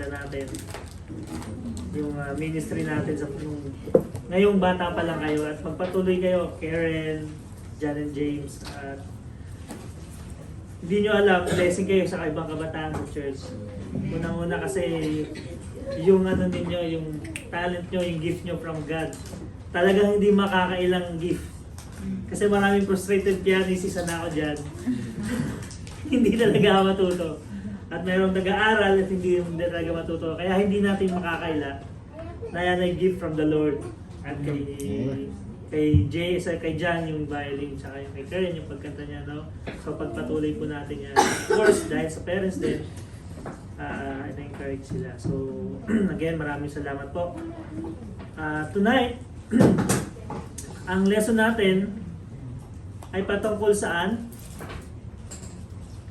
pinakilala natin yung ministry natin sa ngayong bata pa lang kayo at magpatuloy kayo, Karen, John and James, at hindi nyo alam, blessing kayo sa ibang kabataan sa church. Unang-una kasi yung ano ninyo, yung talent nyo, yung gift nyo from God, talagang hindi makakailang gift. Kasi maraming frustrated pianist na ako dyan. Hindi talaga ako matuto. At mayroong nag-aaral at hindi talaga matuto. Kaya hindi natin makakaila na yan ay gift from the Lord. At kay John yung violin, tsaka yung kay Karen yung pagkanta niya, no? So pagpatuloy po natin yan. Of course, dahil sa parents din, na-encourage sila. So again, maraming salamat po. Tonight, ang lesson natin ay patungkol saan?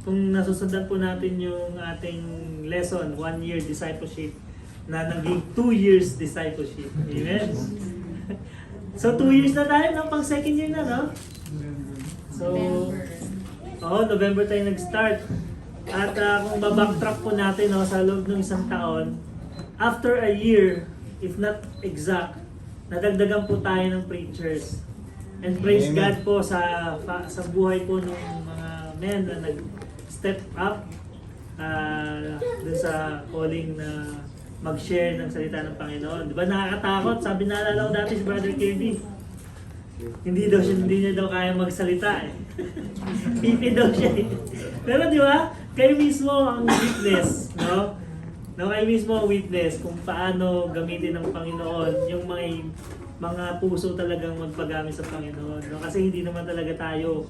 Kung nasusundan po natin yung ating lesson, 1 year discipleship, na naging 2 years discipleship. Amen? So 2 years na tayo, no? Pang second year na, no? So, November tayo nag-start. At kung babacktrack po natin, no, sa loob ng isang taon, after a year, if not exact, nadagdagan po tayo ng preachers. And praise Amen. God po sa buhay po ng mga men na nag-step up dun sa calling na mag-share ng salita ng Panginoon. Di ba nakakatakot? Sabi naalala ko dati si Brother Kirby. Hindi niya daw kaya magsalita eh. Pipi daw siya eh. Pero di ba, kayo mismo ang witness, no? No, kayo mismo ang witness kung paano gamitin ng Panginoon yung mga puso talagang magpagamit sa Panginoon. No? Kasi hindi naman talaga tayo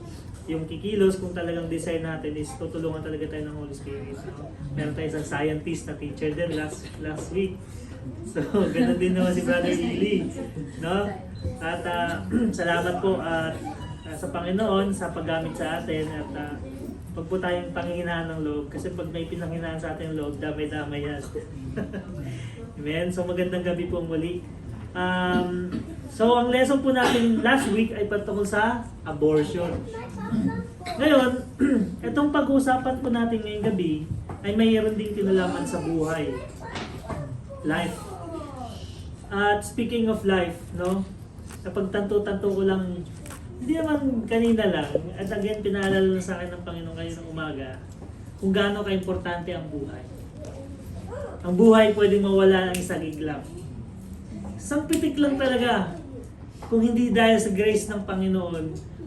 yung kikilos kung talagang design natin is tutulungan talaga tayo ng Holy Spirit. No? Meron tayo isang scientist na teacher din last week. So, ganun din naman si Brother Eli. No? At salamat po sa Panginoon sa paggamit sa atin at pag po tayong panghihinaan ng loob. Kasi pag may pinanghinaan sa ating loob, damay-damay yan. Amen? So magandang gabi po muli. So ang lesson po natin last week ay patungkol sa abortion. Ngayon, itong pag-uusapan po natin ngayong gabi ay mayroon ding kinalaman sa buhay. Life. At speaking of life, no? Kapag tanto-tanto ko lang, hindi naman kanina lang, at again pinaalala sa akin ng Panginoon kayo ng umaga, kung gaano ka-importante ang buhay. Ang buhay pwedeng mawala ng isang iglap. Isang pitik lang talaga. Kung hindi dahil sa grace ng Panginoon,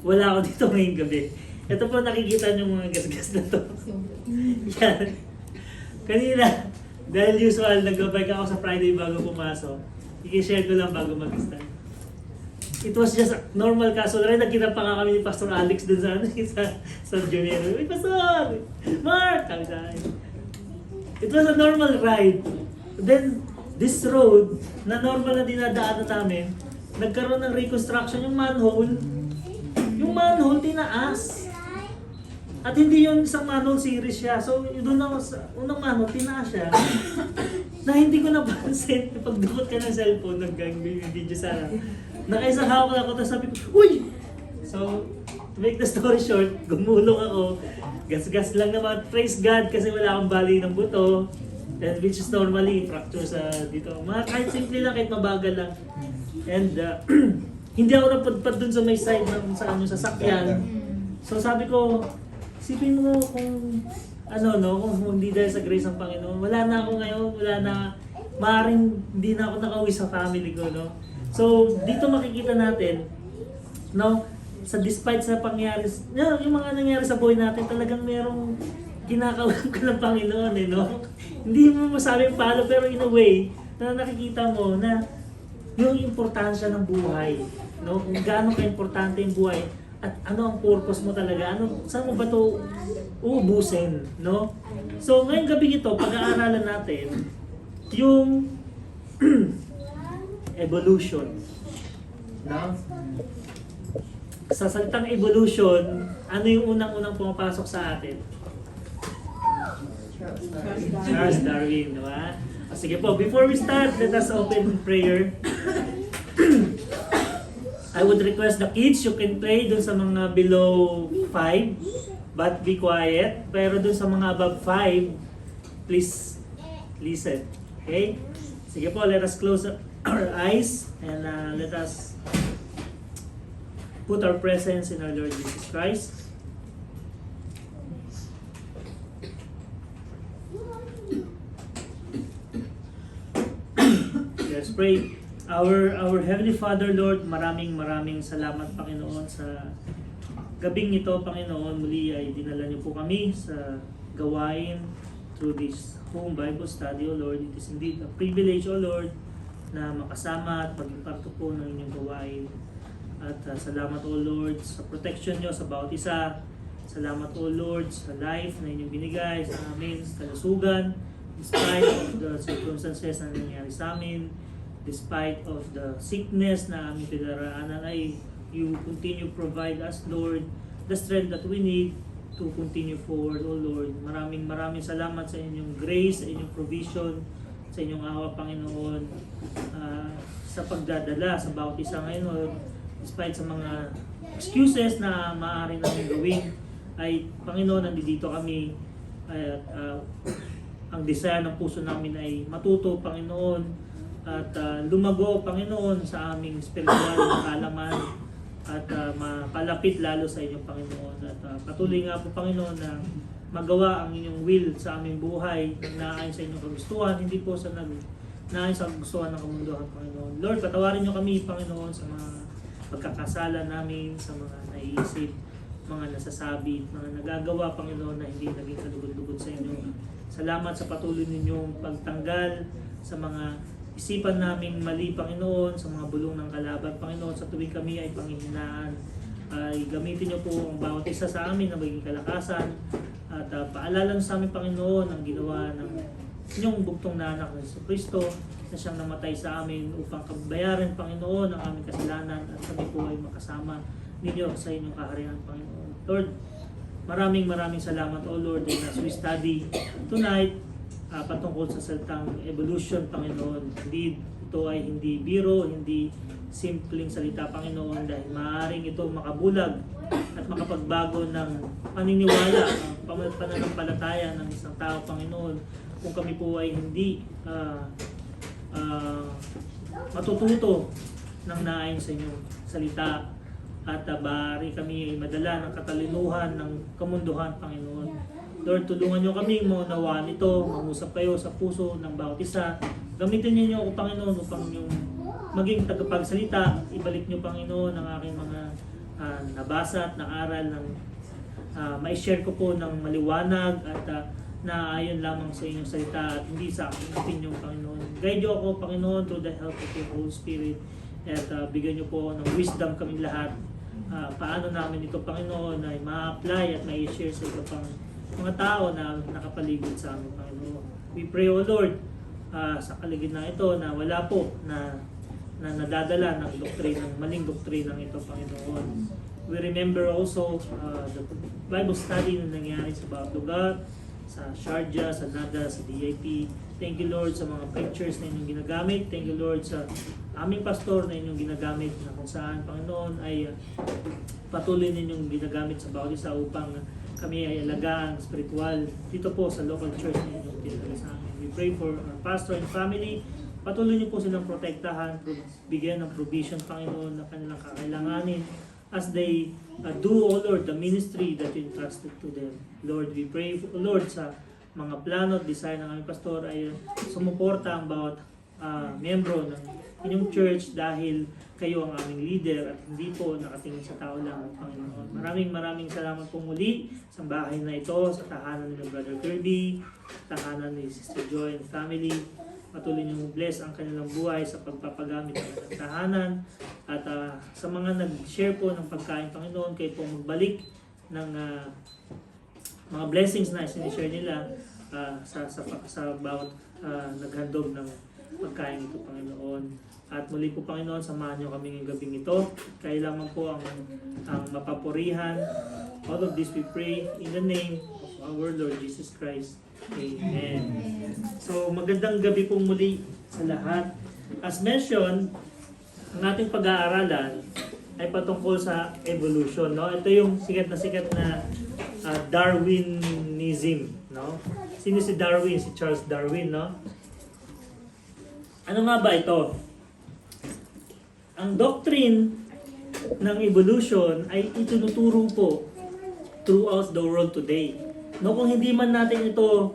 wala ako dito ngayong gabi. Ito po nakikita niyo mga gasgas na to. Yan. Kanina, dahil usual, nag-bike ako sa Friday bago pumasok. I-share ko lang bago mag-start. It was just a normal kaso. Nagkita pa nga kami ni Pastor Alex dun sa Junior. Uy, Pastor! Mark! Kami sa akin. It was a normal ride. Then, this road, na normal na dinadaanan namin, nagkaroon ng reconstruction yung manhole. Yung manhole, tinaas. At hindi yun isang manhole series siya. So, doon ako sa unang manhole, tinaas siya. Na hindi ko napansin. Pagdukot ka ng cellphone, nag-video sana. Nakaisang hawak ako, tapos sabi ko, uy! So, to make the story short, gumulong ako. Gas-gas lang naman. Praise God kasi wala akong bali ng buto. And which is normally fracture sa dito. Kahit simple lang, kahit mabagal lang. And hindi ako napadpad dun sa may side ng sa sasakyan. So sabi ko, isipin mo kung kung hindi dahil sa grace ng Panginoon, wala na ako ngayon, wala na, maaaring hindi na ako nakauwi sa family ko, no? So dito makikita natin, no, sa despite sa pangyari, yung mga nangyari sa buhay natin, talagang merong kinakawalan ka ng Panginoon, eh, no? Hindi mo masabi paano, pero in a way, na nakikita mo na yung importansya ng buhay, no? Kung gaano ka-importante yung buhay, at ano ang purpose mo talaga, saan mo ba ito uubusin, no? So, ngayong gabi ito, pag-aaralan natin yung evolution, no? Sa salitang evolution, ano yung unang-unang pumapasok sa atin? Charles Darwin, di ba? Sige po, before we start, let us open in prayer. I would request the kids, you can play dun sa mga below 5, but be quiet. Pero dun sa mga above 5, please listen. Okay? Sige po, let us close our eyes and let us put our presence in our Lord Jesus Christ. Let's pray. Our Heavenly Father, Lord, maraming salamat, Panginoon, sa gabing ito, Panginoon. Muli ay dinala niyo po kami sa gawain through this home Bible study, O Lord. It is indeed a privilege, O Lord, na makasama at mag-imparto po ng inyong gawain. At salamat, O Lord, sa protection niyo sa bawat isa. Salamat, O Lord, sa life na inyong binigay sa amin, sa kalusugan, despite of the circumstances na nangyari sa amin, despite of the sickness na aming pinaraanan, ay you continue provide us, Lord, the strength that we need to continue forward, O Lord. Maraming salamat sa inyong grace, sa inyong provision, sa inyong awa, Panginoon, sa pagdadala sa bawat isa ngayon, Lord. Despite sa mga excuses na maaari namin gawin, ay Panginoon, nandito kami, at ang desire ng puso namin ay matuto, Panginoon, at lumago, Panginoon, sa aming spiritual na kaalaman at makalapit lalo sa inyong Panginoon. At patuloy nga po, Panginoon, na magawa ang inyong will sa aming buhay na naayon sa inyong kagustuhan, hindi po sa naayon sa kagustuhan ng kamunduhan, Panginoon. Lord, patawarin niyo kami, Panginoon, sa mga pagkakasala namin, sa mga naiisip, mga nasasabi, mga nagagawa, Panginoon, na hindi naging kalugod-lugod sa inyo. Salamat sa patuloy ninyong pagtanggal sa mga isipan naming mali, Panginoon, sa mga bulong ng kalaban, Panginoon, sa tuwing kami ay panghihinaan. Ay gamitin niyo po ang bawat isa sa amin na maging kalakasan at paalala sa amin, Panginoon, ang ginawa ng inyong bugtong na anak ng Kristo na siyang namatay sa amin upang kabayaran, Panginoon, ang aming kasalanan at kami po ay makasama ninyo sa inyong kaharian, Panginoon. Lord, maraming salamat, O Lord, and as we study tonight, patungkol sa salitang evolution, Panginoon. Indeed, ito ay hindi biro, hindi simpleng salita, Panginoon, dahil maaaring ito makabulag at makapagbago ng paniniwala, ang pananampalataya ng isang tao, Panginoon, kung kami po ay hindi matututo ng naayon sa inyong salita at bari kami ay madala ng katalinuhan ng kamunduhan, Panginoon. Lord, tulungan niyo kami maunawaan ito, mangusap kayo sa puso ng bawat isa. Gamitin niyo ako, Panginoon, upang yung maging tagapagsalita. Ibalik niyo, Panginoon, ang aking mga nabasa at naaral ng ma-share ko po ng maliwanag at naayon lamang sa inyong salita at hindi sa aking opinion, Panginoon. Guide niyo ako, Panginoon, through the help of your Holy Spirit at bigyan niyo po ng wisdom kaming lahat. Paano namin ito, Panginoon, ay ma-apply at ma-share sa ito pang mga tao na nakapaligid sa amin, Panginoon. We pray, O Lord, sa kaligid na ito na wala po na nadadala ng maling doktrinang ito, Panginoon. We remember also the Bible study na nangyari sa bawat lugar, sa Sharjah, sa Nada, sa DIP. Thank you, Lord, sa mga preachers na inyong ginagamit. Thank you, Lord, sa aming pastor na inyong ginagamit na kung saan, Panginoon, ay patuloy ninyong ginagamit sa bawat isa upang kami ay alagaan spiritual dito po sa local church na inyong tinatala sa amin. We pray for our pastor and family. Patuloy niyo po silang protektahan, bigyan ng provision, Panginoon, na kanilang kakailanganin as they do, O Lord, the ministry that you entrusted to them. Lord, we pray, O Lord, sa mga plano at design ng aming pastor ay sumuporta ang bawat miyembro ng inyong church dahil kayo ang aming leader at hindi po nakatingin sa tao lang, Panginoon. Maraming salamat po muli sa bahay na ito, sa tahanan ni Brother Kirby, tahanan ni Sister Joy and family. Patuloy niyong bless ang kanilang buhay sa pagpapagamit ng tahanan at sa mga nag-share po ng pagkain, Panginoon, kayo po magbalik ng mga blessings na sinishare nila sa bawat naghandog ng pagkain ito, Panginoon. At muli po, Panginoon, samahan niyo kami ngayong gabing ito. Kaya lamang po ang mapapurihan. All of this we pray in the name of our Lord Jesus Christ. Amen. So magandang gabi po muli sa lahat. As mentioned, ang ating pag-aaralan ay patungkol sa evolution. No? Ito yung sikat na Darwinism. No? Sino si Darwin? Si Charles Darwin, no? Ano nga ba ito? Ang doctrine ng evolution ay itinuturo po throughout the world today. No, kung hindi man natin ito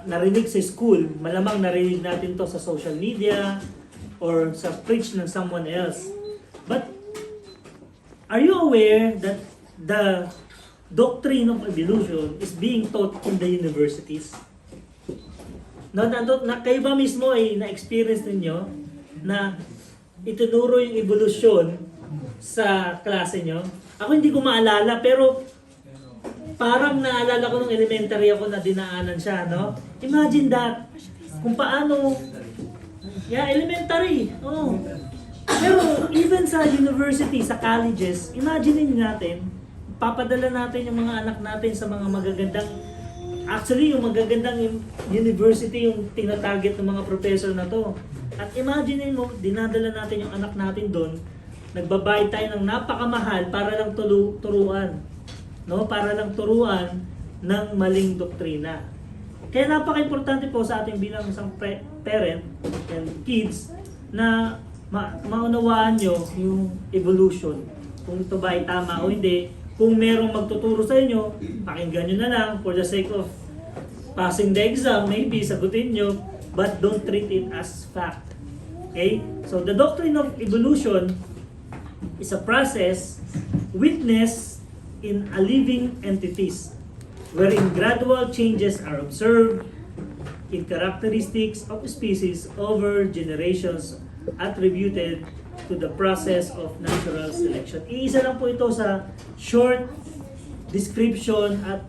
narinig sa school, malamang narinig natin to sa social media or sa preach ng someone else. But are you aware that the doctrine of evolution is being taught in the universities? No, kayo ba mismo ay na-experience ninyo na itinuro yung evolution sa klase nyo? Ako hindi ko maalala, pero parang naalala ko nung elementary ako na dinaanan siya, no? Imagine that. Kung paano, elementary. Oh. Pero even sa university, sa colleges, imagine natin, papadala natin yung mga anak natin sa mga magagandang, actually yung magagandang university yung tinatarget ng mga professor na to. At imagine mo, dinadala natin yung anak natin doon, nagbabayad tayo ng napakamahal para lang turuan. No? Para lang turuan ng maling doktrina. Kaya napaka-importante po sa ating bilang isang parent and kids na maunawaan nyo yung evolution. Kung ito ba ay tama o hindi. Kung merong magtuturo sa inyo, pakinggan nyo na lang for the sake of passing the exam, maybe sagutin nyo, but don't treat it as fact. Okay? So the doctrine of evolution is a process witnessed in a living entities wherein gradual changes are observed in characteristics of species over generations attributed to the process of natural selection. Iisa lang po ito sa short description at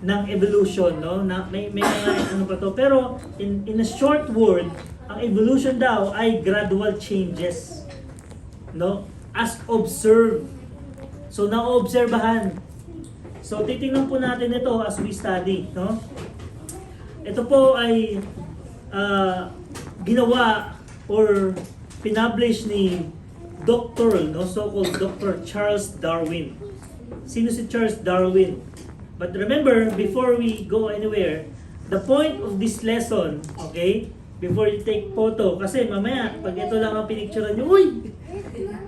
ng evolution, no? Na may mga ano pa to, pero in a short word, ang evolution daw ay gradual changes, no? As observed. So naoobserbahan. So titingnan po natin ito as we study, no? Ito po ay ginawa or pinublish ni Dr. no, so-called Dr. Charles Darwin. Sino si Charles Darwin? But remember, before we go anywhere, the point of this lesson, okay, before you take photo, kasi mamaya, pag ito lang ang pinicturean nyo, uy!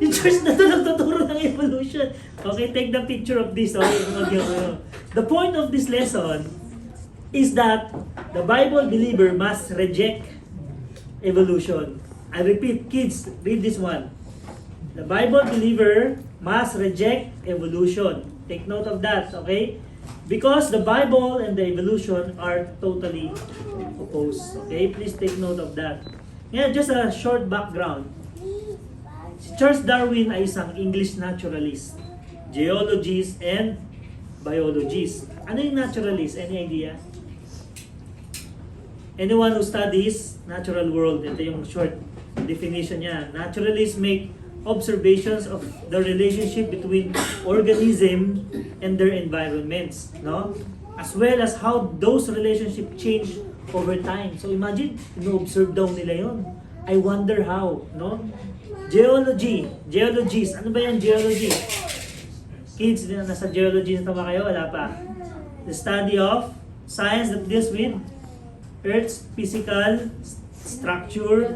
Yung Charles na ito nagtuturo ng evolution. Okay, take the picture of this. Okay, the point of this lesson is that the Bible believer must reject evolution. I repeat, kids, read this one. The Bible believer must reject evolution. Take note of that, okay? Because the Bible and the evolution are totally opposed. Okay, please take note of that. Ngayon, just a short background. Si Charles Darwin ay isang English naturalist, geologist, and biologist. Ano yung naturalist? Any idea? Anyone who studies natural world, ito yung short definition niya. Naturalists make observations of the relationship between organisms and their environments, no? As well as how those relationships change over time. So imagine, ino-observe daw nila yon. I wonder how, no? Geology, geologist. Ano ba yan, geology? Kids, nasa geology na ba kayo? Wala pa. The study of science that deals with Earth's physical structure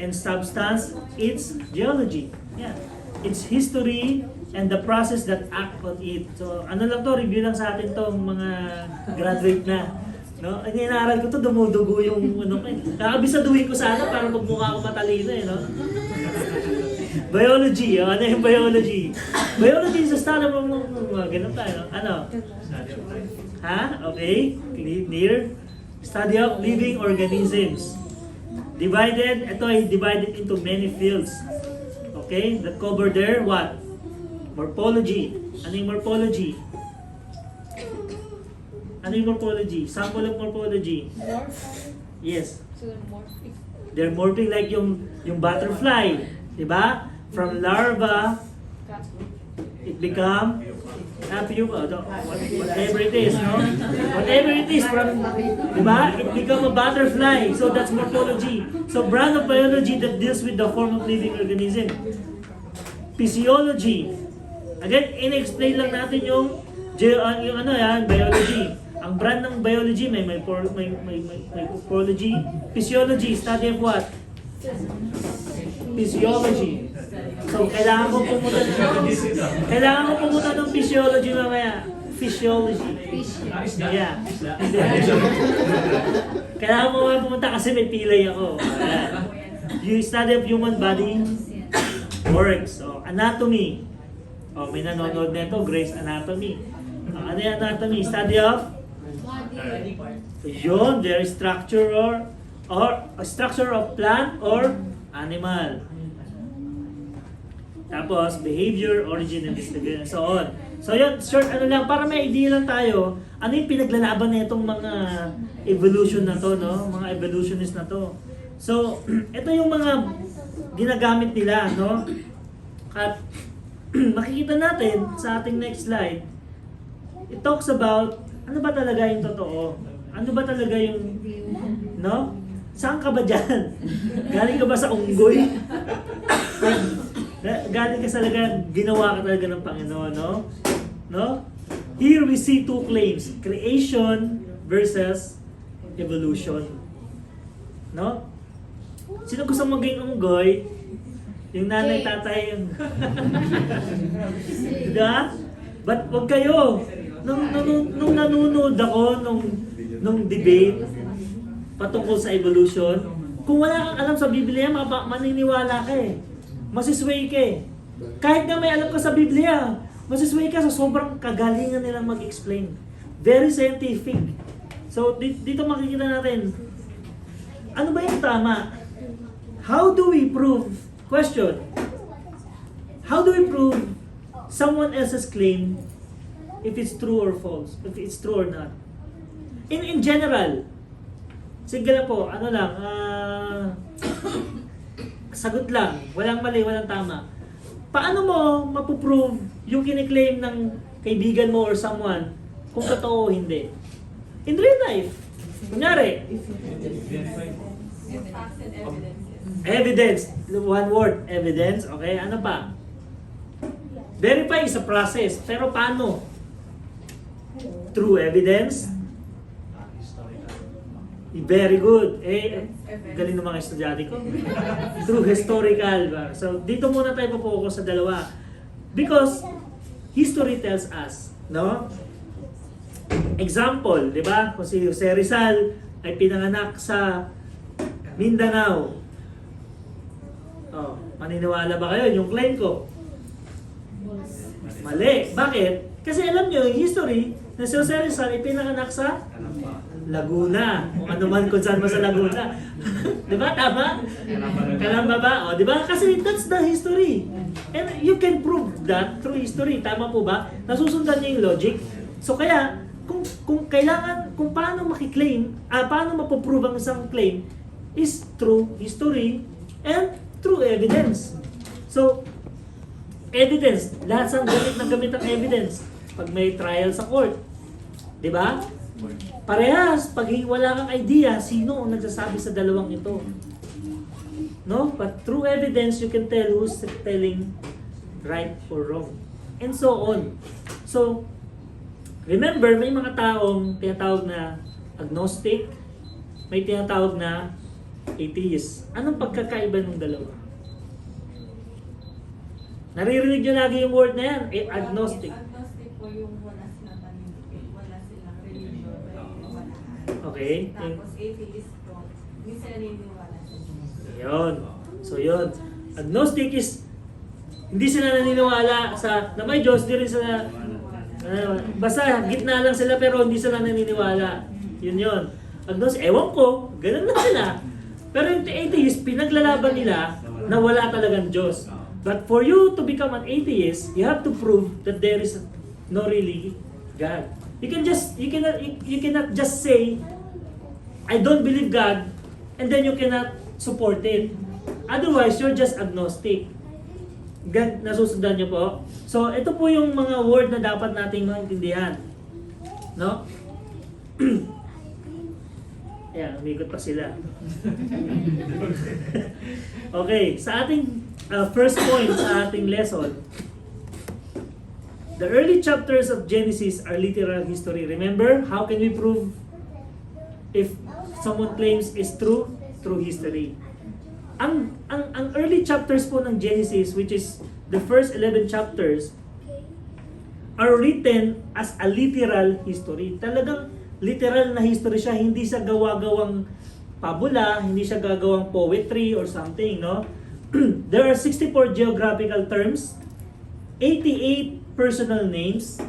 and substance. It's geology. Yeah. It's history and the process that act on it. So, ano lang to, review lang sa atin tong mga graduate na. No? Ang inaaral ko to, dumudugo yung ano ko. Kakabisaduhin ko sana para magmukha ako matalino eh, no? Biology, ano yung biology? Biology is a study of ganun tayo, no? Ano? Ha? Okay. Clear. Study of living organisms. Ito ay divided into many fields. Okay? That cover there, what? Morphology. Ano yung morphology? Ano yung morphology? Sample of morphology. Yes. They're morphing like yung butterfly. Diba? From larva, it become whatever it is, no? Whatever it is from, diba? It become a butterfly. So that's morphology. So branch of biology that deals with the form of living organism. Physiology. Again, in-explain lang natin yung ano yan, biology. Ang brand ng biology, may morphology, physiology, study of what? Physiology. So, kailangan ko pumunta ng physiology mamaya. Physiology. Yeah. Kailangan mo pumunta kasi may pilay ako. You study of human body works. So, anatomy. Oh, may nanonood nito, Grey's Anatomy. Ano yung anatomy? Study of? Yun, there is structure or a structure of plant or animal. Tapos, behavior, origin, and distribution, and so on. So yun, short ano lang, para may idea lang tayo, ano yung pinaglalaban na itong mga evolution na to, no? Mga evolutionist na to. So, ito yung mga ginagamit nila, no? At makikita natin sa ating next slide, it talks about ano ba talaga yung totoo? Ano ba talaga yung, no? Saan ka ba dyan? Galing ka ba sa unggoy? Galing ka talaga, ginawa ka talaga ng Panginoon, no? No? Here we see two claims, creation versus evolution. No? Sino gusto maging unggoy? Yung nanay, tatay, yung... Diba? But wag kayo. Nung nanonood ako nung debate patungkol sa evolution, kung wala kang alam sa Biblia, maniniwala ka eh. Masisway ka eh. Kahit na may alam ka sa Biblia, masisway ka sa sobrang kagalingan nilang mag-explain. Very scientific. So, dito makikita natin, ano ba yung tama? How do we prove? Question. How do we prove someone else's claim if it's true or false? If it's true or not? In general, sige lang po, ano lang, sagot lang, walang mali, walang tama. Paano mo mapuprove yung kiniklaim ng kaibigan mo or someone kung totoo o hindi? In real life, kunyari, evidence, one word, evidence, okay, ano pa? Verify is a process, pero paano? Through evidence? Very good. Galing ng mga estudyante ko. Through historical. So, dito muna tayo po sa dalawa. Because, history tells us, no? Example, di ba? Kung si Jose Rizal ay pinanganak sa Mindanao. Oh, maniniwala ba kayo yung claim ko? Mali. Bakit? Kasi alam nyo, yung history na si Jose Rizal ay pinanganak sa Laguna. O ano man kung saan mo sa Laguna. Di ba? Tama? Kalamba ba? O, di ba? Kasi that's the history. And you can prove that through history. Tama po ba? Nasusundan niya yung logic. So kaya, kung kailangan, kung paano makiklaim, paano mapoprove ang isang claim is through history and through evidence. So, evidence. Lahat sa gamit ng evidence. Pag may trial sa court. Di ba? Parehas, pag wala kang idea, sino ang nagsasabi sa dalawang ito? No? But through evidence, you can tell who's telling right or wrong. And so on. So, remember, may mga taong tinatawag na agnostic, may tinatawag na atheist. Anong pagkakaiba ng dalawa? Naririnig nyo lagi yung word na yan, agnostic. Agnostic po yung wala silang panindig, wala silang religion, wala. Okay. Tapos atheist po, hindi sila naniniwala sa Diyos. Yun. So yun. Agnostic is hindi sila naniniwala sa na may Diyos, di rin sila basta gitna lang sila pero hindi sila naniniwala. Yun. Agnostic, ewan ko, ganun na sila. Pero yung atheist, pinaglalaban nila na wala talagang Diyos. But for you to become an atheist, you have to prove that there is no really God. You cannot just say, I don't believe God, and then you cannot support it. Otherwise, you're just agnostic. Nasusundan niyo po? So, ito po yung mga word na dapat nating maintindihan. No? Ayan, umikot pa sila. Okay, sa ating first point sa ating lesson, The early chapters of Genesis are literal history. Remember, how can we prove if someone claims is true? Through history. Ang early chapters po ng Genesis, which is the first 11 chapters, are written as a literal history. Talagang literal na history siya, hindi siya gawa-gawang pabula, hindi siya gagawang poetry or something, no? There are 64 geographical terms, 88 personal names,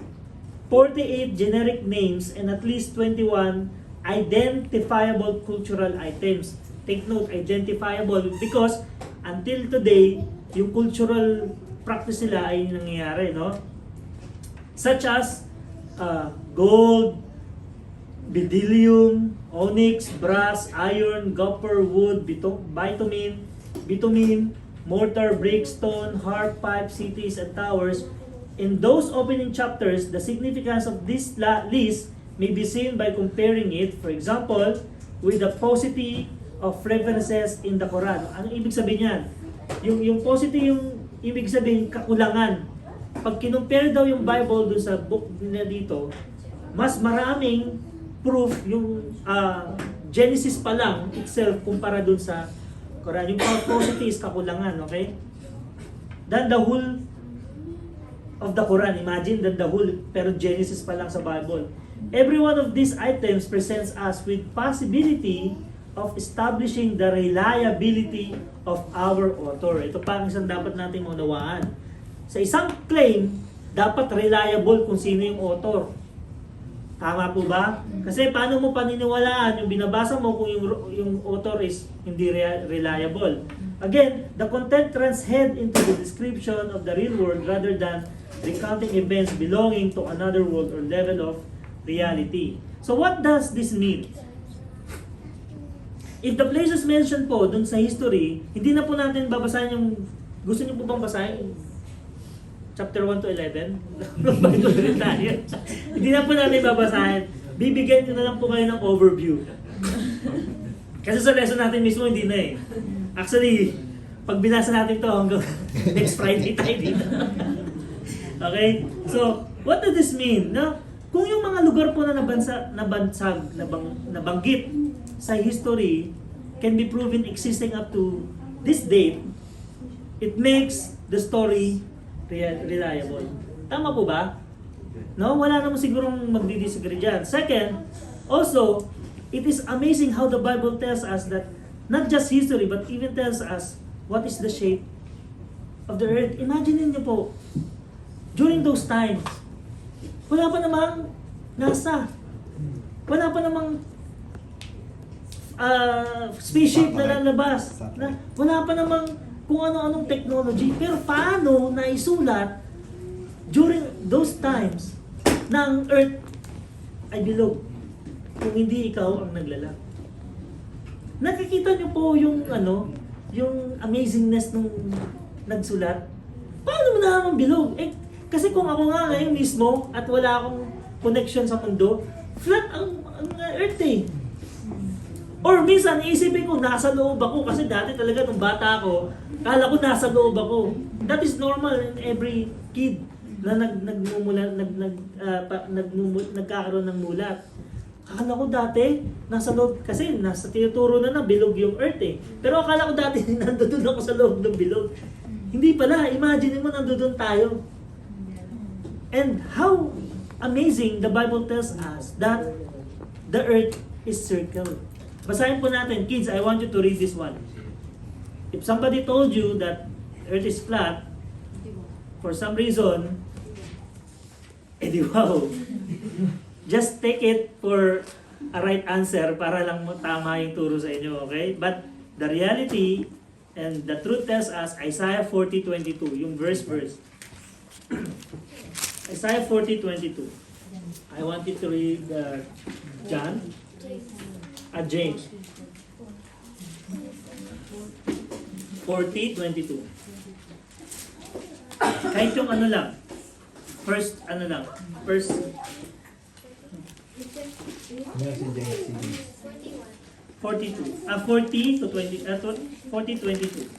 48 generic names, and at least 21 identifiable cultural items. Take note, identifiable, because until today, yung cultural practice nila ay nangyayari, no? Such as gold, bdellium, onyx, brass, iron, copper, wood, bitumen, mortar, brick, stone, harp, pipe, cities, and towers. In those opening chapters, the significance of this list may be seen by comparing it, for example, with the paucity of references in the Quran. Ano ibig sabihin yan? Yung paucity, yung ibig sabihin kakulangan. Pag kinumpare daw yung Bible dun sa book na dito, mas maraming proof yung Genesis pa lang itself kumpara dun sa Quran. Yung paucity is kakulangan, okay? Than the whole of the Quran. Imagine than the whole, pero Genesis pa lang sa Bible. Every one of these items presents us with possibility of establishing the reliability of our author. Ito pa ang isang dapat natin maunawaan. Sa isang claim, dapat reliable kung sino yung author. Tama po ba? Kasi paano mo paniniwalaan yung binabasa mo kung yung author is hindi reliable? Again, the content transcends into the description of the real world rather than recounting events belonging to another world or level of reality. So what does this mean? If the places mentioned po dun sa history, hindi na po natin babasahin yung, gusto niyo po bang basahin? Chapter 1 to 11? Bago rin tayo. Hindi na po natin babasahin. Bibigyan nyo na lang po kayo ng overview. Kasi sa lesson natin mismo, hindi na eh. Actually, pag binasa natin to hanggang next Friday tayo dito. Okay? So, what does this mean? No? Kung yung mga lugar po na nabanggit sa history can be proven existing up to this date, it makes the story reliable. Tama po ba? No? Wala naman sigurong magdi-disagree dyan. Second, also, it is amazing how the Bible tells us that not just history, but even tells us what is the shape of the earth. Imagine niyo po, during those times, wala pa namang NASA. Wala pa namang spaceship na lalabas. Wala pa namang kung ano-anong technology. Pero paano naisulat during those times na ang earth ay bilog kung hindi ikaw ang naglalang? Nakikita niyo po yung yung amazingness nung nagsulat. Paano mo naman bilog? Kasi kung ako nga ngayon mismo at wala akong connection sa mundo, flat ang earth eh. Or minsan, iisipin ko, nasa loob ako. Kasi dati talaga, nung bata ako, kala ko nasa loob ako. That is normal in every kid na nagkakaroon ng mulat. Akala ko dati, nasa loob, kasi nasa tinuturo na bilog yung earth eh. Pero akala ko dati, nandoon ako sa loob ng bilog. Hindi pala, imagine mo, nandoon tayo. And how amazing the Bible tells us that the earth is circle. Basahin po natin. Kids, I want you to read this one. If somebody told you that earth is flat, for some reason, edi wow. Just take it for a right answer para lang tama yung turo sa inyo, okay? But the reality and the truth tells us, Isaiah 40:22, yung verse. Isaiah 40:22. I want you to read John. James 40:22. Kahit yung first 42. 40 to 20, 40:22.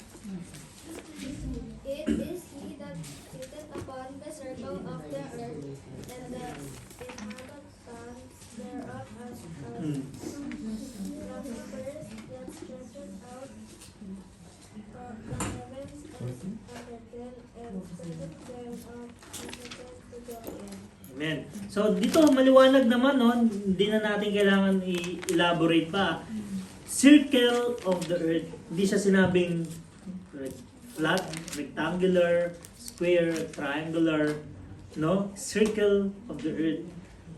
It is he that sitteth upon the circle of the earth, Mm. Now first, God stretched out the heavens and the earth, and set them up to go in. Amen. So dito maliwanag naman, no, hindi na natin kailangan i-elaborate pa. Circle of the earth. Hindi siya sinabing flat, rectangular, square, triangular, no? Circle of the earth.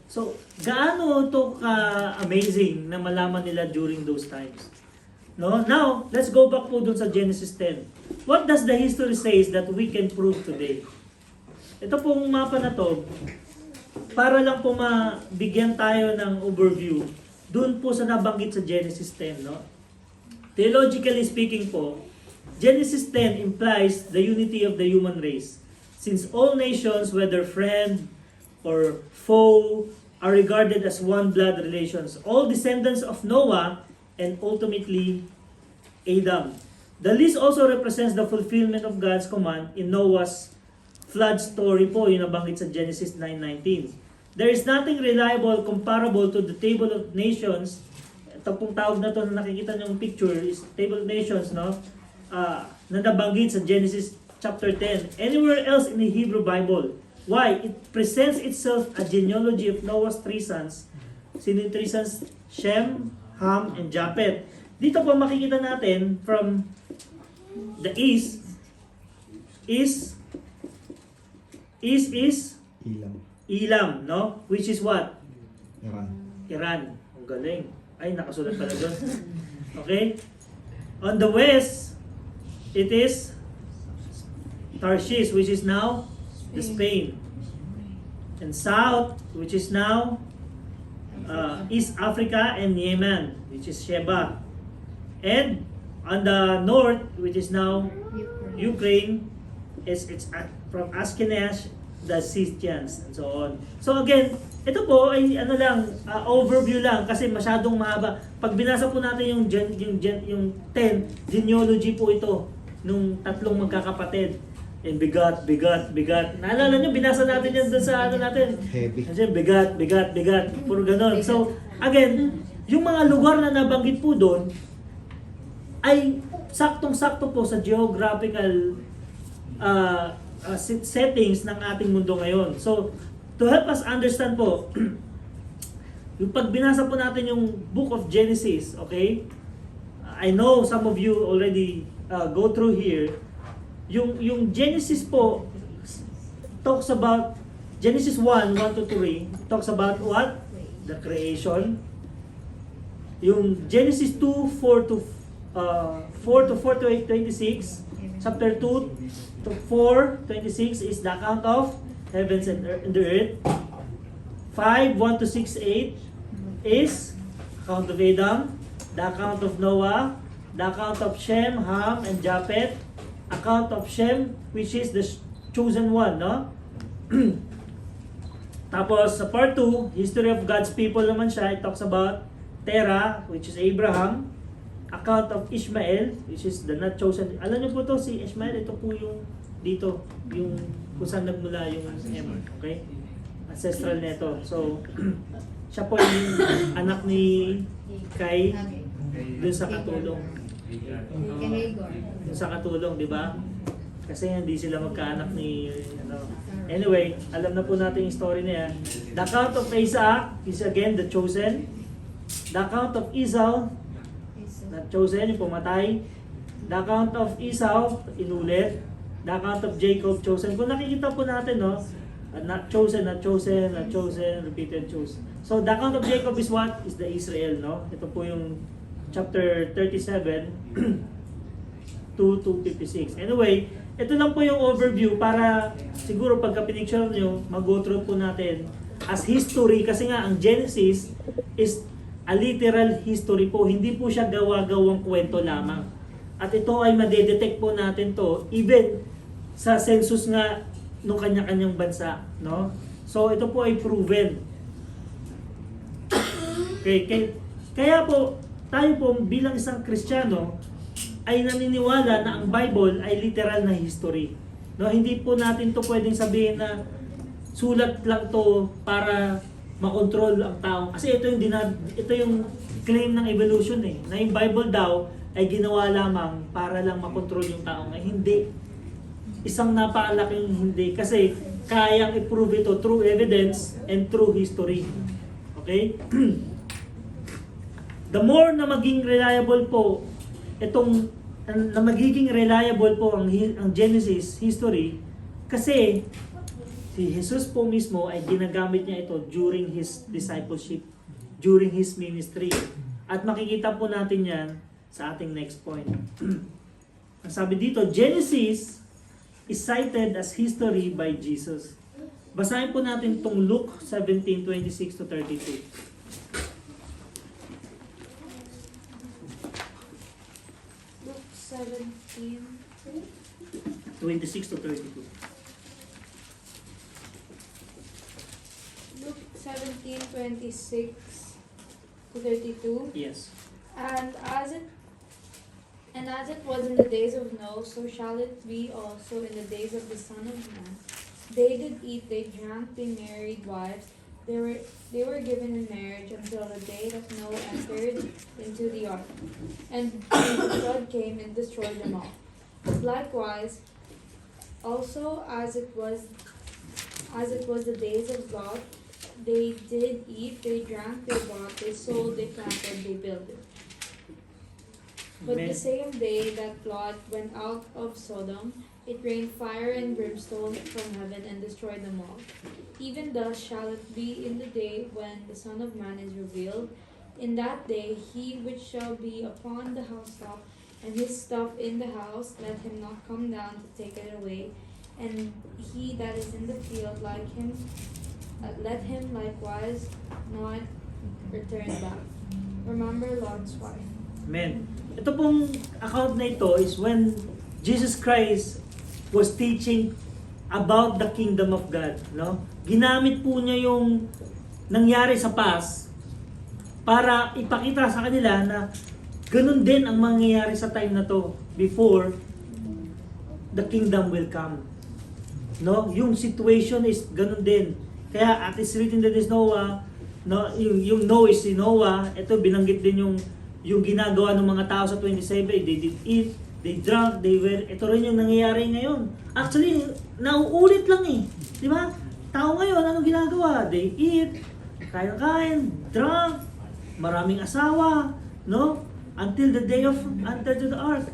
So, gaano to ka-amazing na malaman nila during those times? No? Now, let's go back po dun sa Genesis 10. What does the history says that we can prove today? Ito pong mapa na to, para lang po mabigyan tayo ng overview dun po sa nabanggit sa Genesis 10, no? Theologically speaking po, Genesis 10 implies the unity of the human race. Since all nations, whether friend or foe, are regarded as one blood relations, all descendants of Noah and ultimately Adam. The list also represents the fulfillment of God's command in Noah's flood story po, yung nabanggit sa Genesis 9:19. There is nothing reliable comparable to the table of nations. Ito pong tawag na to na nakikita niyo yung picture is table of nations, no? Na nabanggit sa Genesis chapter 10. Anywhere else in the Hebrew Bible. Why? It presents itself a genealogy of Noah's 3 sons. Sino yung 3 sons? Shem, Ham, and Japheth. Dito po makikita natin from the east is Elam, no? Which is what? Iran. Ang galing. Ay, nakasulat pala doon. Okay? On the west, it is Tarshish, which is now the Spain. And south, which is now East Africa and Yemen, which is Sheba. And on the north, which is now Ukraine, it's from Ashkenaz, the Syrians, and so on. So again, ito po ay overview lang kasi masyadong mahaba. Pag binasa po natin yung 10 genealogy po ito nung tatlong magkakapatid. And bigat. Naalala nyo, binasa natin yan doon sa natin. Heavy. Kasi bigat. Puro ganon. So, again, yung mga lugar na nabanggit po doon ay saktong-sakto po sa geographical settings ng ating mundo ngayon. So, to help us understand po, yung pag binasa po natin yung Book of Genesis, okay? I know some of you already go through here. Yung Genesis po talks about Genesis 1:1 to 3 talks about what? The creation. Yung Genesis 2:4 to 26, chapter 2 to 4:26 is the account of heavens and the earth. 5:1 to 6:8 is account of Adam, the account of Noah, the account of Shem, Ham, and Japheth. Account of Shem, which is the chosen one, no? Tapos sa part 2, history of God's people naman siya. It talks about Terah, which is Abraham. Account of Ishmael, which is the not chosen. Alam niyo po to, si Ishmael, ito po yung dito, yung kung saan nagmula yung M, okay? Ancestral neto. So, siya po yung anak ni kay dun sa katulong. Dun sa katulong, di ba? Kasi hindi sila magkaanak ni Anyway, alam na po natin yung story niya. The account of Isaac is again the chosen. The account of Esau, not chosen, yung pumatay. The account of Esau, inulit. The account of Jacob, chosen. Kung nakikita po natin, no? Not chosen, repeated chosen. So the account of Jacob is what? Is the Israel, no? Ito po yung chapter 37 to 56. Anyway, ito lang po yung overview para siguro pagka pinicture nyo, mag-go through po natin as history kasi nga ang Genesis is a literal history po. Hindi po siya gawa-gawang kwento lamang. At ito ay madedetect po natin to even sa census nga nung kanya-kanyang bansa, no? So ito po ay proven. Okay, kaya po tayo po bilang isang Kristiyano ay naniniwala na ang Bible ay literal na history. No, hindi po natin to pwedeng sabihin na sulat lang to para makontrol ang tao. Kasi ito yung claim ng evolution eh. Na yung Bible daw ay ginawa lamang para lang makontrol yung tao. Ay hindi. Isang napakalaking hindi. Kasi kayang i-prove ito through evidence and through history. Okay? The more na maging reliable po na magiging reliable po ang Genesis history, kasi si Jesus po mismo ay ginagamit niya ito during his discipleship, during his ministry. At makikita po natin yan sa ating next point. Ang sabi dito, Genesis is cited as history by Jesus. Basahin po natin itong Luke 17:26 to 32. Luke 17. 26 to 32. Luke 17:26 to 32. Yes. And as it was in the days of Noah, so shall it be also in the days of the Son of Man. They did eat, they drank, they married wives. They were given in marriage until the day that Noah entered into the ark. And the flood came and destroyed them all. Likewise, also as it was the days of Lot, they did eat, they drank, they bought, they sold, they planted, they built. But Amen. the same day that Lot went out of Sodom, it rained fire and brimstone from heaven and destroyed them all. Even thus shall it be in the day when the Son of Man is revealed. In that day he which shall be upon the housetop, and his stuff in the house, let him not come down to take it away. And he that is in the field, like him, let him likewise not return back. Remember Lot's wife. Amen. Ito pong account na ito is when Jesus Christ was teaching about the kingdom of God, no? Ginamit po niya yung nangyari sa past para ipakita sa kanila na ganun din ang mangyayari sa time na to before the kingdom will come. No? Yung situation is ganun din. Kaya at is written that is Noah, no, yung Noah is si Noah, ito binanggit din yung ginagawa ng mga tao sa 27, they did eat, they drank, ito rin yung nangyayari ngayon. Actually, nauulit lang eh. Di ba? Tao ngayon, anong ginagawa? They eat, kain, drunk, maraming asawa, no? Until the day of, until to the ark.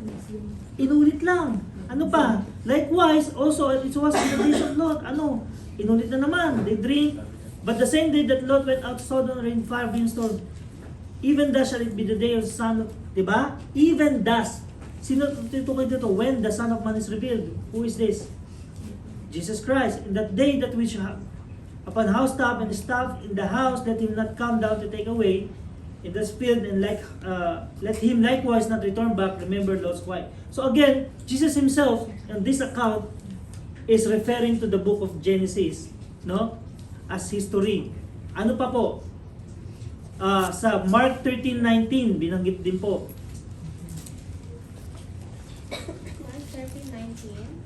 Inulit lang. Ano pa? Likewise, also, it was in the days of Lot. Ano? Inulit na naman. They drink. But the same day that Lot went out to Sodom, rained fire, brimstone. Even thus shall it be the day of the Son of, diba? Even thus. Sino tutukoy dito? When the Son of Man is revealed. Who is this? Jesus Christ. In that day that we shall have, upon housetop and staff in the house, let him not come down to take away in the field, and let him likewise not return back. Remember Lot's wife. So again, Jesus himself, in this account, is referring to the book of Genesis, no? As history. Ano pa po? Sa Mark 13:19, binanggit din po. Mark 13:19.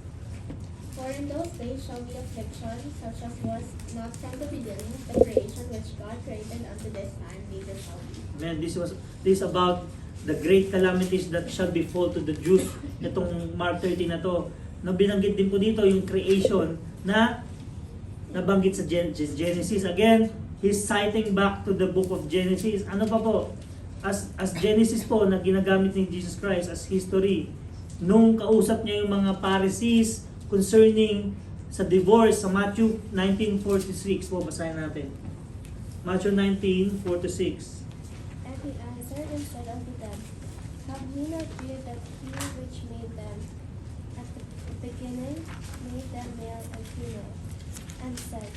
For in those days shall be affliction, such as was not from the beginning of the creation which God created unto this time, neither shall be. Amen. This is about the great calamities that shall befall to the Jews. Itong Mark 13 na to. No, binanggit din po dito yung creation na nabanggit sa Genesis. Again, he's citing back to the book of Genesis. Ano pa po? As Genesis po na ginagamit ni Jesus Christ as history. Nung kausap niya yung mga Pharisees concerning sa divorce sa Matthew 19:46 po, basahin natin. Matthew 19:46. And he answered and said unto them, Have ye not read that he which made them at the beginning made them male and female, and said,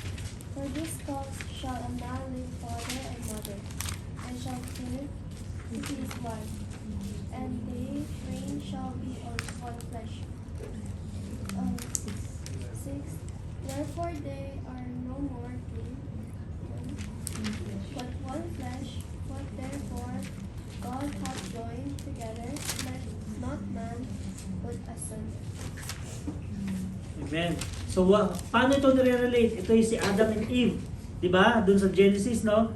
For this cause shall a man leave father and mother, and shall cleave to his wife, and they twain shall be one flesh. 6. Wherefore they are no more two, but one flesh. What therefore God hath joined together, let not man put asunder. Amen. So, paano ito nire-relate? Ito yung si Adam and Eve. Di ba? Doon sa Genesis, no?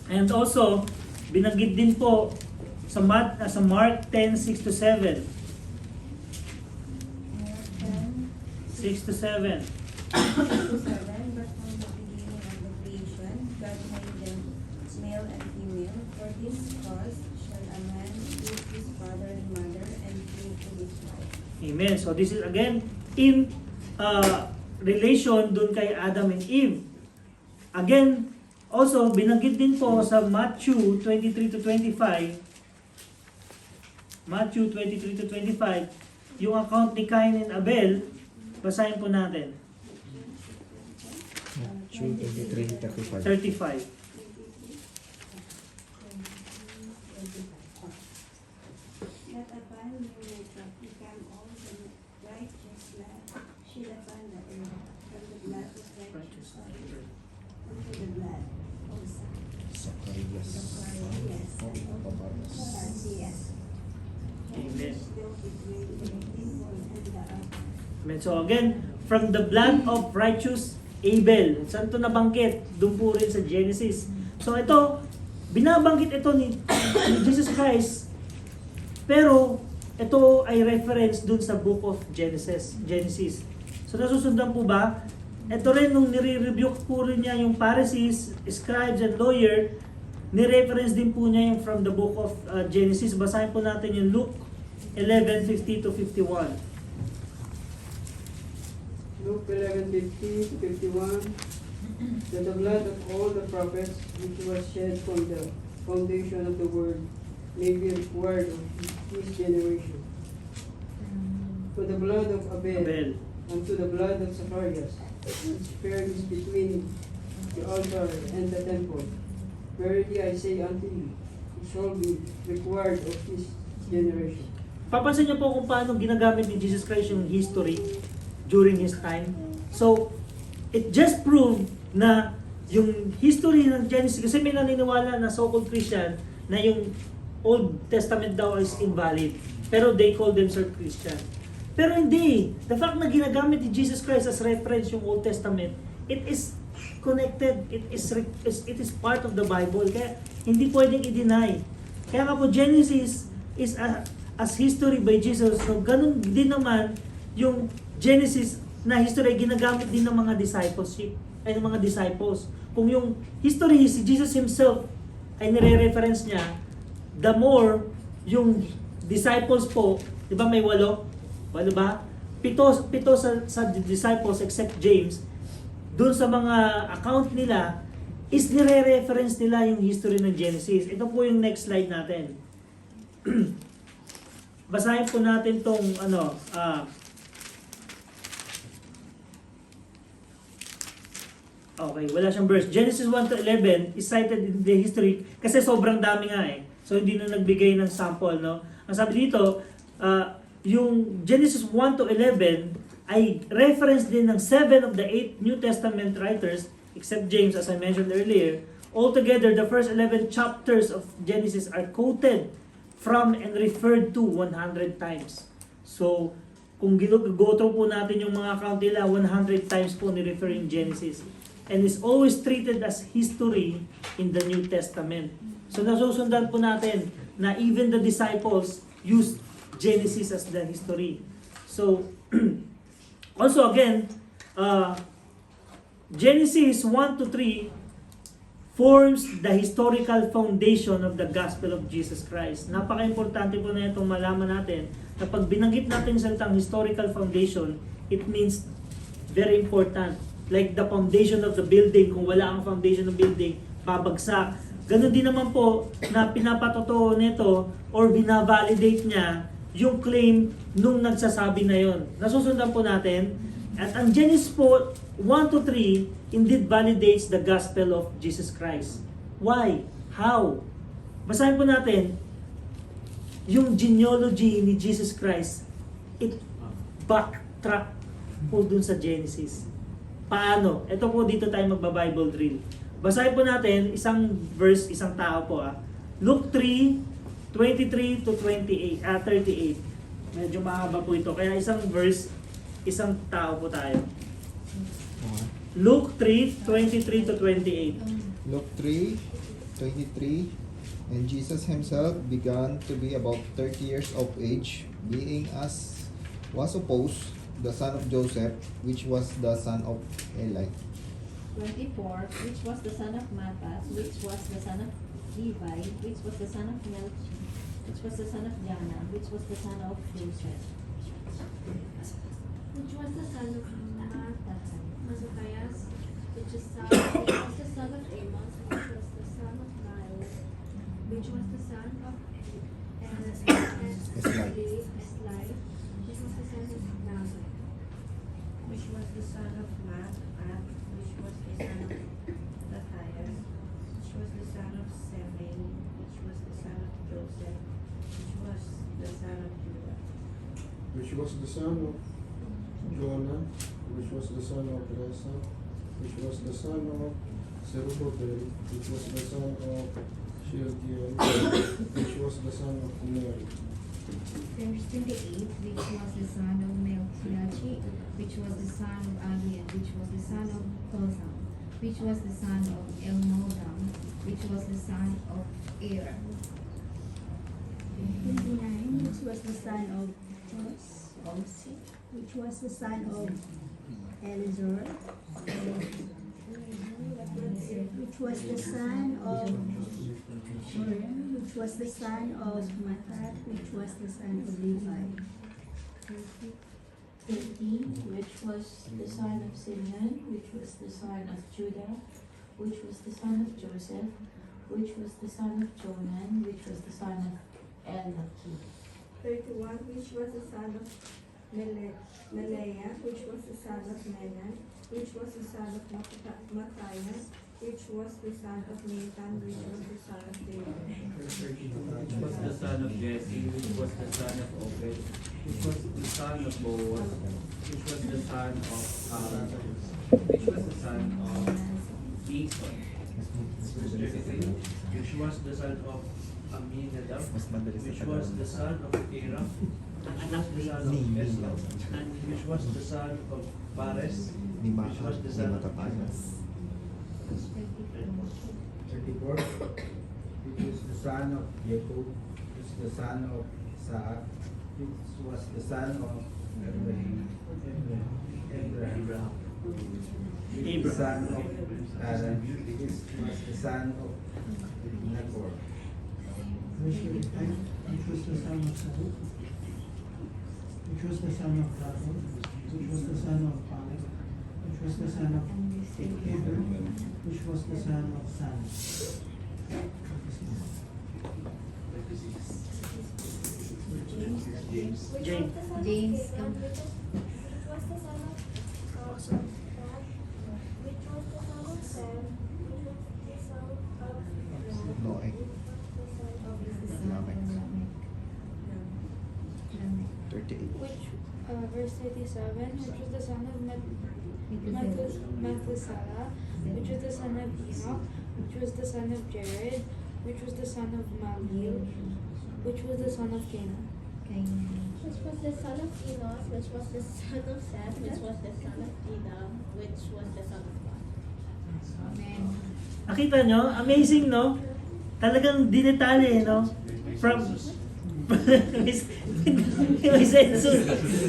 And also, binanggit din po sa Mark 10, 6 to 7. 6 to 7. 7, but from the beginning of the creation, God made them male and female. For this cause shall a man leave his father and mother and cleave to his wife. Amen. So this is again in relation dun kay Adam and Eve. Again, also binanggit din po sa Matthew 23 to 25. Matthew 23 to 25, yung account ni Cain and Abel, basahin po natin. Matthew 23:35. 35. That upon you may become all the righteous blood shed upon the earth, from the blood of righteous Abel unto the blood of Zacarias. Zacharias and of Abdias. Amen. Still between the evil and the other. Amen. So again, from the blood of righteous Abel. Saan ito nabanggit? Doon po rin sa Genesis. So ito, binabanggit ito ni Jesus Christ, pero ito ay reference doon sa book of Genesis. So nasusundan po ba? Ito rin nung nire-rebuke po rin niya yung Pharisees, scribes and lawyer, ni-reference din po niya yung from the book of Genesis. Basahin po natin yung Luke 11:50 to 51. Luke 11:50 to 51, that the blood of all the prophets which was shed from the foundation of the world may be required of this generation. For the blood of Abel, Abel. and to the blood of Zacharias, which is between the altar and the temple. Verily I say unto you, it shall be required of this generation. Papansin niyo po kung paano ginagamit ni Jesus Christ yung history during His time. So, it just proved na yung history ng Genesis, kasi may naniniwala na so-called Christian na yung Old Testament daw is invalid. Pero they call themselves Christian. Pero hindi. The fact na ginagamit ni Jesus Christ as reference yung Old Testament, it is connected. It is part of the Bible. Kaya hindi pwedeng i-deny. Kaya nga po Genesis is as history by Jesus. So ganun din naman yung Genesis na history ginagamit din ng mga discipleship ay ng mga disciples. Kung yung history si Jesus himself ay nire-reference niya, the more yung disciples po, di ba may 8? 8 ba? Pito sa disciples except James, dun sa mga account nila, is nire-reference nila yung history ng Genesis. Ito po yung next slide natin. Basahin po natin tong okay, wala siyang verse. Genesis 1 to 11 is cited in the history kasi sobrang dami nga eh. So hindi na nagbigay ng sample, no? Ang sabi dito, yung Genesis 1 to 11 ay reference din ng 7 of the 8 New Testament writers, except James as I mentioned earlier. Altogether, the first 11 chapters of Genesis are quoted from and referred to 100 times. So, kung go through po natin yung mga account nila, 100 times po ni-refer yung Genesis. And is always treated as history in the New Testament. So nasusundan po natin na even the disciples used Genesis as the history. So also again, Genesis 1 to 3 forms the historical foundation of the gospel of Jesus Christ. Napaka-importante po na itong malaman natin na pag binanggit natin sa salitang historical foundation, it means very important. Like the foundation of the building, kung wala ang foundation ng building, babagsak. Ganon din naman po na pinapatotoo nito or binavalidate niya yung claim nung nagsasabi na yon. Nasusundan po natin. At ang Genesis po 1 to 3 indeed validates the gospel of Jesus Christ. Why? How? Basahin po natin yung genealogy ni Jesus Christ. It backtrack po dun sa Genesis. Paano? Ito po dito tayo magba-Bible drill. Basahin po natin isang verse, isang tao po Luke 3:23 to 38. Medyo mahaba po ito. Kaya isang verse, isang tao po tayo. Luke 3:23 to 28. Luke 3:23. And Jesus himself began to be about 30 years of age, being as was supposed the son of Joseph, which was the son of Eli. 24, which was the son of Matthat, which was the son of Levi, which was the son of Melchi, which was the son of Jana, which was the son of Joseph. Which was the son of Matthias, which was the son of Amos, which was the son of Nahum, which was the son of Esli. which was the son of Nahum, Which was the son of Matthat, which was the son of Matthias, which was the son of Semei, which was the son of Joseph, which was the son of Judah. which was the son of Jonah, which was the son of Resa, which was the son of Zerubbabel, which was the son of Shealtiel, which was the son of Neri, Verse 28, which was the son of Melchiah, which was the son of Abian, which was the son of Kotham, which was the son of Elmodam, which was the son of Er. 29, which was the son of Osi, which was the son of Elizur, which was the son of Joram, which was the son of Matthat, which was the son of Levi. 13, which was the son of Simeon, which was the son of Judah, which was the son of Joseph, which was the son of Jonan, which was the son of Elaki. 31, which was the son of Melea, which was the son of Menan, which was the son of Matthias, which was the son of Nathan, which was the son of David. Which was the son of Jesse, which was the son of Obed, which was the son of Boaz, which was the son of Aaron, which was the son of Eson, which was the son of Aminadab, Mas madali sa which was the son of Era, Anak the son of Esau, which was the son of Pares, Ni which was the son of Matapanas. 34, which is the son of Jacob, which is the son of Isaac, which was the son of Abraham, which is the son of Haran, which was the son of Nahor. Which was the son of Saul? Which was the son of Jacob? Which was the son of Palet? Which was the son of Eber? Which was the son of Sam? James. James. Which was the son of Gad, which was the son of Sam, which was the son of Noe. Lamek. 38. Which, verse 37, which was the son of Methuselah, which was the son of Enoch, which was the son of Jared, which was the son of Malil, which was the son of Canaan. Which was the son of Enos, which was the son of Seth, which was the son of Adam, which was the son of God. Amen. Nakita nyo? Amazing, no? Talagang dinetali, no? From may senso.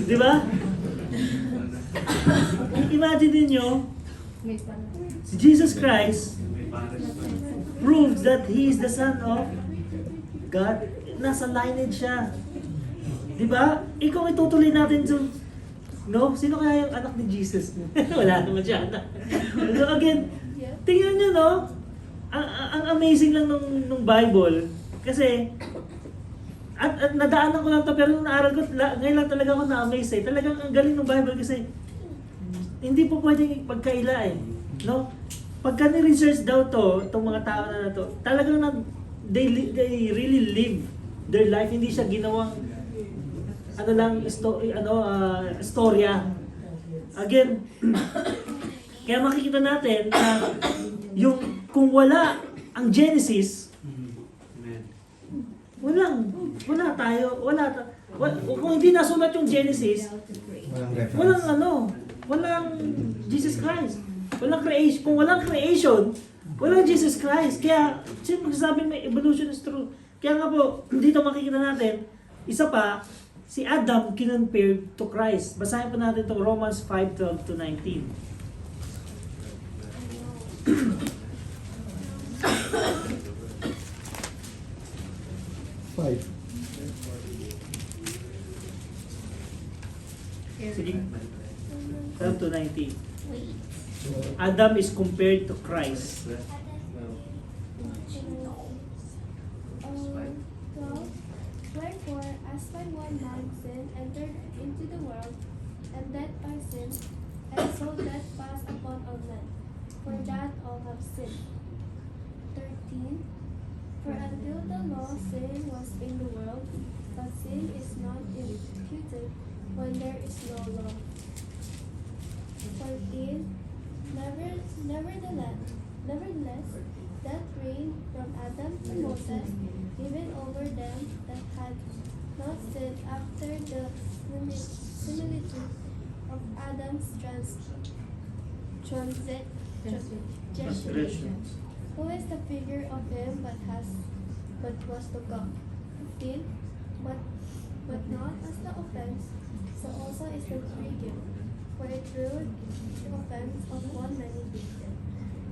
Di ba? Imagine ninyo, si Jesus Christ proves that He is the Son of God. Nasa lineage siya. Di ba? Ikaw itutuloy natin sa... No? Sino kaya yung anak ni Jesus? Wala naman siya anak. So again, tingnan nyo, no? Ang amazing lang nung Bible. Kasi, at nadaanan ko lang to, pero nung naaral ko, ngayon lang talaga ako na-amaze eh. Talagang ang galing ng Bible kasi, hindi po pwedeng pagkaila eh. No? Pagka ni-research daw to, itong mga tao na to, talagang they really live their life. Hindi siya ginawang istorya. Again, kaya makikita natin na yung kung wala ang Genesis, wala tayo, kung hindi nasulat yung Genesis, Walang reference. walang Jesus Christ. Walang creation. Kung walang creation, walang Jesus Christ. Kaya, sino magsasabing may evolution is true? Kaya nga po, dito makikita natin, isa pa, si Adam kinompare to Christ. Basahin po natin ito, Romans 5:12 to 19. Five. Sige, 12 to 19. Wait. Adam is compared to Christ. 12. Wherefore, as by one man sin entered into the world, and death by sin, and so death passed upon all men, for that all have sinned. 13. For until the law sin was in the world, but sin is not imputed when there is no law. 14. Nevertheless, death reigned from Adam to Moses, even over them that had not sinned after the similitude of Adam's transgression, who is the figure of him but was to come. 15. But not as the offense, so also is the free gift. For it through the offense of one many beaten.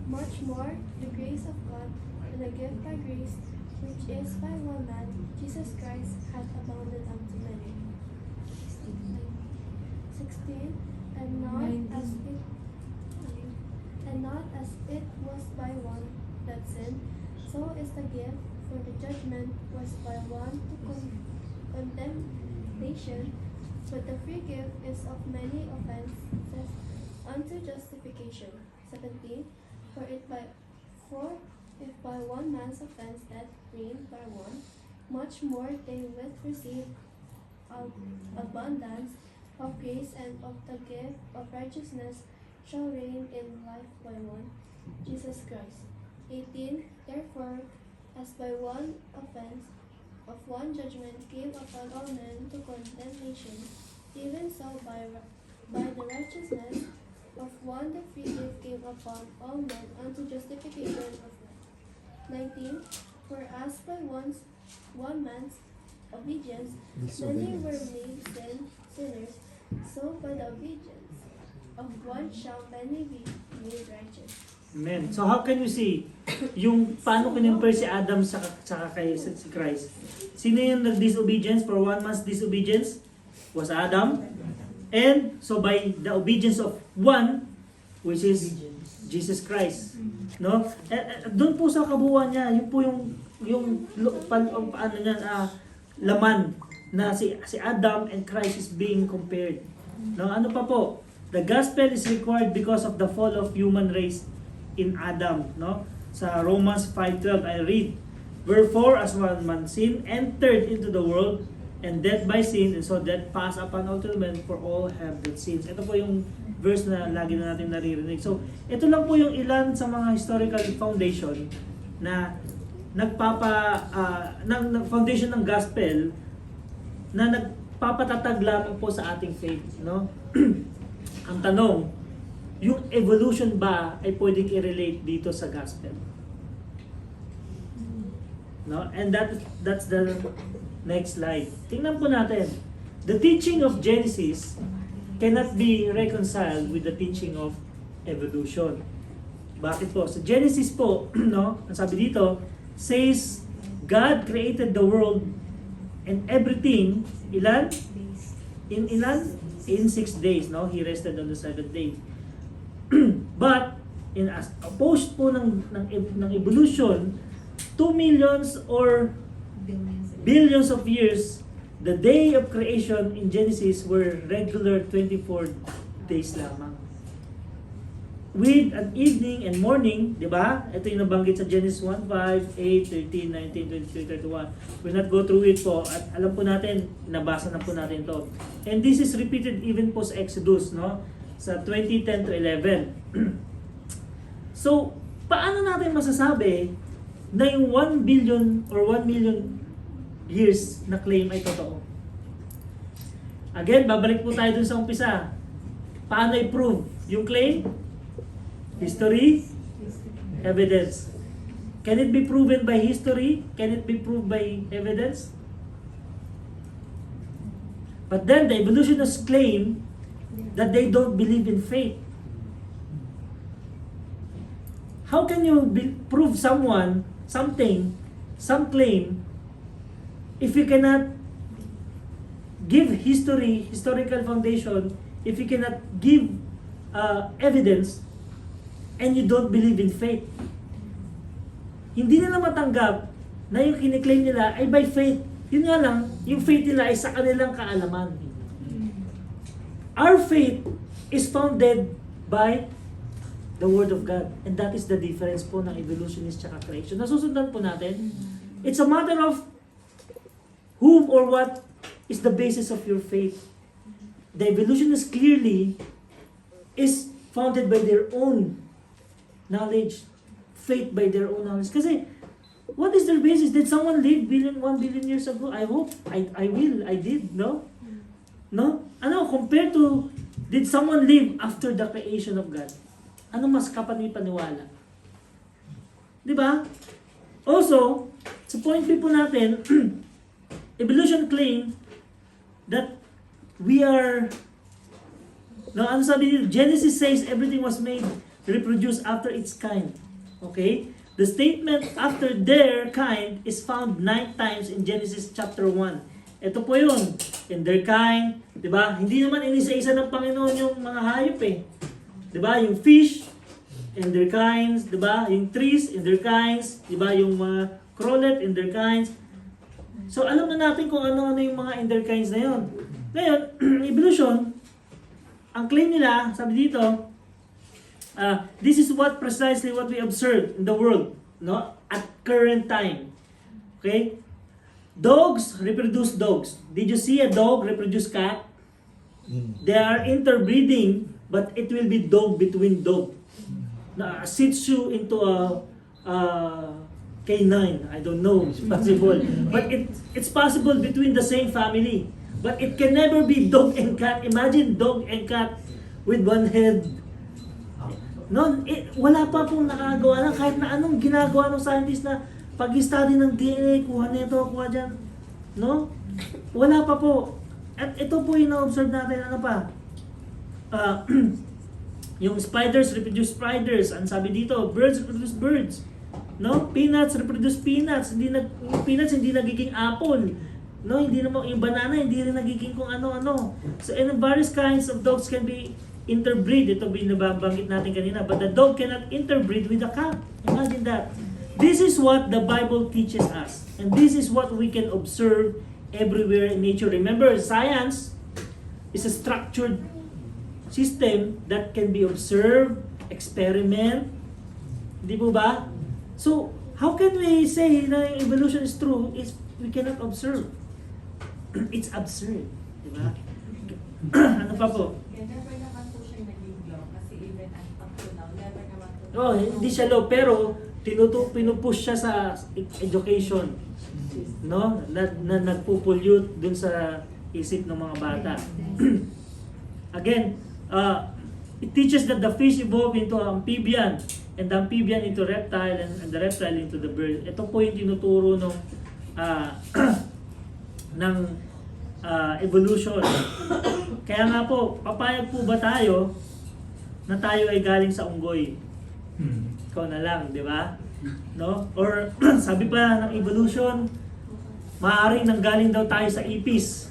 Much more, the grace of God and the gift by grace, which is by one man, Jesus Christ, hath abounded unto many. 16. And not as it was by one that sinned, so is the gift, for the judgment was by one to condemnation, but the free gift is of many offenses unto justification. 17. For if by one man's offense death reigned by one, much more they will receive abundance of grace and of the gift of righteousness shall reign in life by one, Jesus Christ. 18. Therefore, as by one offense of one judgment came upon all men to condemnation, even so by the righteousness of one the free gift came upon all men unto justification of life. 19. For as by one man's obedience many were made sinners, so by the obedience of one shall many be made righteous. Amen. So how can you see yung paano kinimpare si Adam sa kay si Christ? Sino yung nag-disobedience? For one man's disobedience was Adam. And so by the obedience of one, which is Jesus Christ. No? Doon po sa kabuuan niya, yun po yung paano niya, laman na si Adam and Christ is being compared. No? Ano pa po? The gospel is required because of the fall of human race in Adam, no? Sa Romans 5:12 I read, wherefore as one man sin entered into the world, and death by sin, and so death passed upon all to men, for all have that sins. Ito po yung verse na lagi na natin naririnig. So, ito lang po yung ilan sa mga historical foundation na foundation ng gospel na nagpapatatag lamang po sa ating faith, no? Ang tanong, yung evolution ba ay pwedeng i-relate dito sa gospel? No? And that's the next slide. Tingnan po natin. The teaching of Genesis cannot be reconciled with the teaching of evolution. Bakit po? Sa Genesis po, no, ang sabi dito, says God created the world and everything, ilan? In 6 days, no? He rested on the 7th day. But in as opposed po ng evolution, 2 millions or billions of years, the day of creation in Genesis were regular 24 days lamang. With an evening and morning, di ba? Ito yung nabanggit sa Genesis 1, 5, 8, 13, 19, 23, 31. We'll not go through it po. At alam po natin, nabasa na po natin to. And this is repeated even po sa Exodus, no? Sa 20:10 to 11. So, paano natin masasabi na yung 1 billion or 1 million years na claim ay totoo? Again, babalik po tayo dun sa umpisa. Paano i-prove yung claim? History, evidence. Can it be proven by history? Can it be proved by evidence? But then the evolutionists claim that they don't believe in fate. How can you prove someone, something, some claim, if you cannot give historical foundation, if you cannot give evidence, and you don't believe in faith? Hindi nila matanggap na yung kiniklaim nila ay by faith. Yun nga lang, yung faith nila ay sa kanilang kaalaman. Our faith is founded by the Word of God. And that is the difference po ng evolutionist at creation. Nasusundan po natin. It's a matter of whom or what is the basis of your faith. The evolutionist clearly is founded by their own knowledge. Faith by their own knowledge. Kasi, what is their basis? Did someone live 1 billion years ago? I hope. I did. No? No? Ano, compared to, did someone live after the creation of God? Ano mas kapani-paniwala? Di ba? Also, sa point B po natin, evolution claim that we are, no, ano sabi dito? Genesis says everything was made, reproduced after its kind. Okay? The statement after their kind is found 9 times in Genesis chapter 1. Ito po yun. In their kind, di ba? Hindi naman inisa-isa ng Panginoon yung mga hayop eh. Di ba? Yung fish, in their kinds, di ba? Yung trees, in their kinds, di ba? Yung mga crawlet, in their kinds. So, alam na natin kung ano-ano yung mga in their kinds na yun. Ngayon, evolution, ang claim nila, sabi dito, this is precisely what we observe in the world, no? At current time. Okay? Dogs reproduce dogs. Did you see a dog reproduce cat? They are interbreeding, but it will be dog between dog. Na Shih Tzu into a canine. I don't know. It's possible. But it's possible between the same family. But it can never be dog and cat. Imagine dog and cat with one head. No, wala pa pong nakagawa na kahit na anong ginagawa ng scientist na pag-study ng DNA, kuha nito, kuha dyan. No? Wala pa po. At ito po yung na-observe natin, ano pa? Yung spiders reproduce spiders. Ang sabi dito, birds reproduce birds. No? Peanuts reproduce peanuts. Yung peanuts hindi nagiging apple. No, hindi naman yung banana hindi rin nagiging kung ano-ano. So, and various kinds of dogs can be interbreed. Ito binabanggit natin kanina. But the dog cannot interbreed with a cat. Imagine that. This is what the Bible teaches us. And this is what we can observe everywhere in nature. Remember, science is a structured system that can be observed, experiment. Di po ba? So, how can we say na evolution is true if we cannot observe? It's absurd. Di ba? Ano pa po? Never naman po siya naging law kasi even up to now, never naman po. Oh, hindi siya law, pero pinupush siya sa education. No? Na nagpo-pollute dun sa isip ng mga bata. Again, it teaches that the fish evolved into amphibian and the amphibian into reptile and the reptile into the bird. Ito po yung tinuturo ng evolution. Kaya nga po, papayag po ba tayo na tayo ay galing sa unggoy? Ikaw na lang, di ba? No? Or sabi pa ng evolution, maaaring nanggaling daw tayo sa ipis.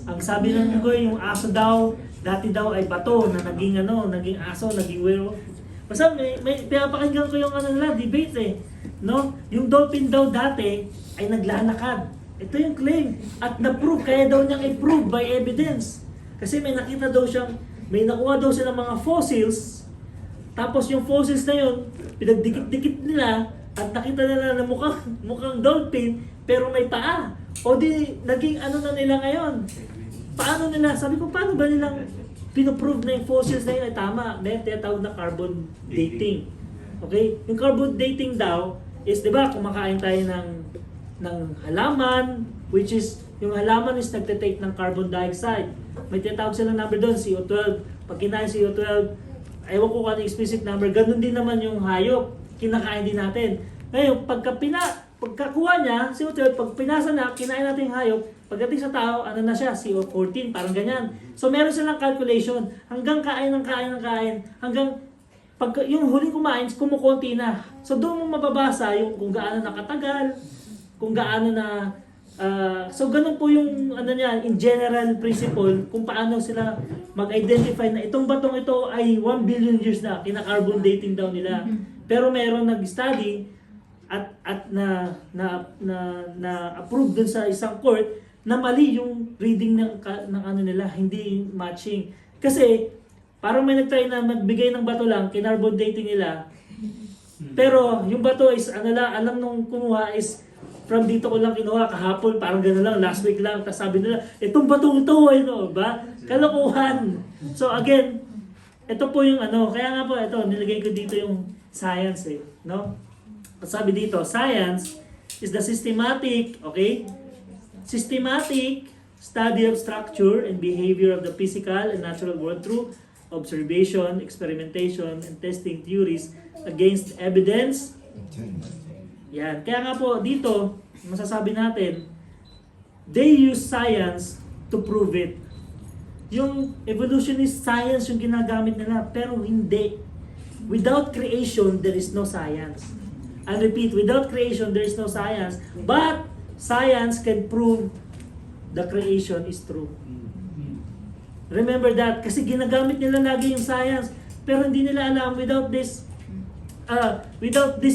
Ang sabi ng unggoy, yung aso daw, dati daw ay bato na naging naging aso, naging werewolf. Basta may pinapakinggan ko yung debate eh. No? Yung dolphin daw dati ay naglalakad. Ito yung claim. At na-prove, kaya daw niyang i-prove by evidence. Kasi may nakita daw siyang, may nakuha daw siya ng mga fossils. Tapos yung fossils na yun, pinagdikit-dikit nila at nakita nila na mukhang dolphin pero may paa. O di, naging na nila ngayon. Paano nila? Sabi ko, paano ba nilang pinoprove na yung fossils na yun ay tama? May tinatawag na carbon dating. Okay? Yung carbon dating daw is, di ba, kumakain tayo ng halaman, which is, yung halaman is nagtitake ng carbon dioxide. May tinatawag silang number doon, CO12. Pag kinain CO12, ewan ko kung ano yung specific number, ganun din naman yung hayop, kinakain din natin. Ngayon, pagkakuha niya, CO2, pag pinasa na, kinain natin yung hayop, pagdating sa tao, ano na siya, CO14, parang ganyan. So meron silang calculation, hanggang kain ng kain, hanggang pag yung huling kumain, kumukunti na. So doon mo mababasa yung kung gaano nakatagal, kung gaano na so ganun po yung ano niya, in general principle kung paano sila mag-identify na itong batong ito ay 1 billion years na, kina-carbon dating daw nila. Pero meron nag-study at na approve dun sa isang court na mali yung reading ng ano nila, hindi matching. Kasi parang may nag-try na magbigay ng bato lang, kinarbon dating nila. Pero yung bato is ano lang, alam nung kumuha is from dito ko lang kinuha kahapon, parang gano'n lang, last week lang. Tapos sabi nila, itong batong ito, ano ba? Kalokohan. So again, ito po yung ano, kaya nga po, ito, nilagay ko dito yung science no? At sabi dito, science is the systematic, okay? Systematic study of structure and behavior of the physical and natural world through observation, experimentation, and testing theories against evidence. Yan. Kaya nga po dito, masasabi natin, they use science to prove it. Yung evolutionist science yung ginagamit nila, pero hindi. Without creation, there is no science. I repeat, without creation, there is no science. But science can prove the creation is true. Remember that, kasi ginagamit nila lagi yung science, pero hindi nila alam without this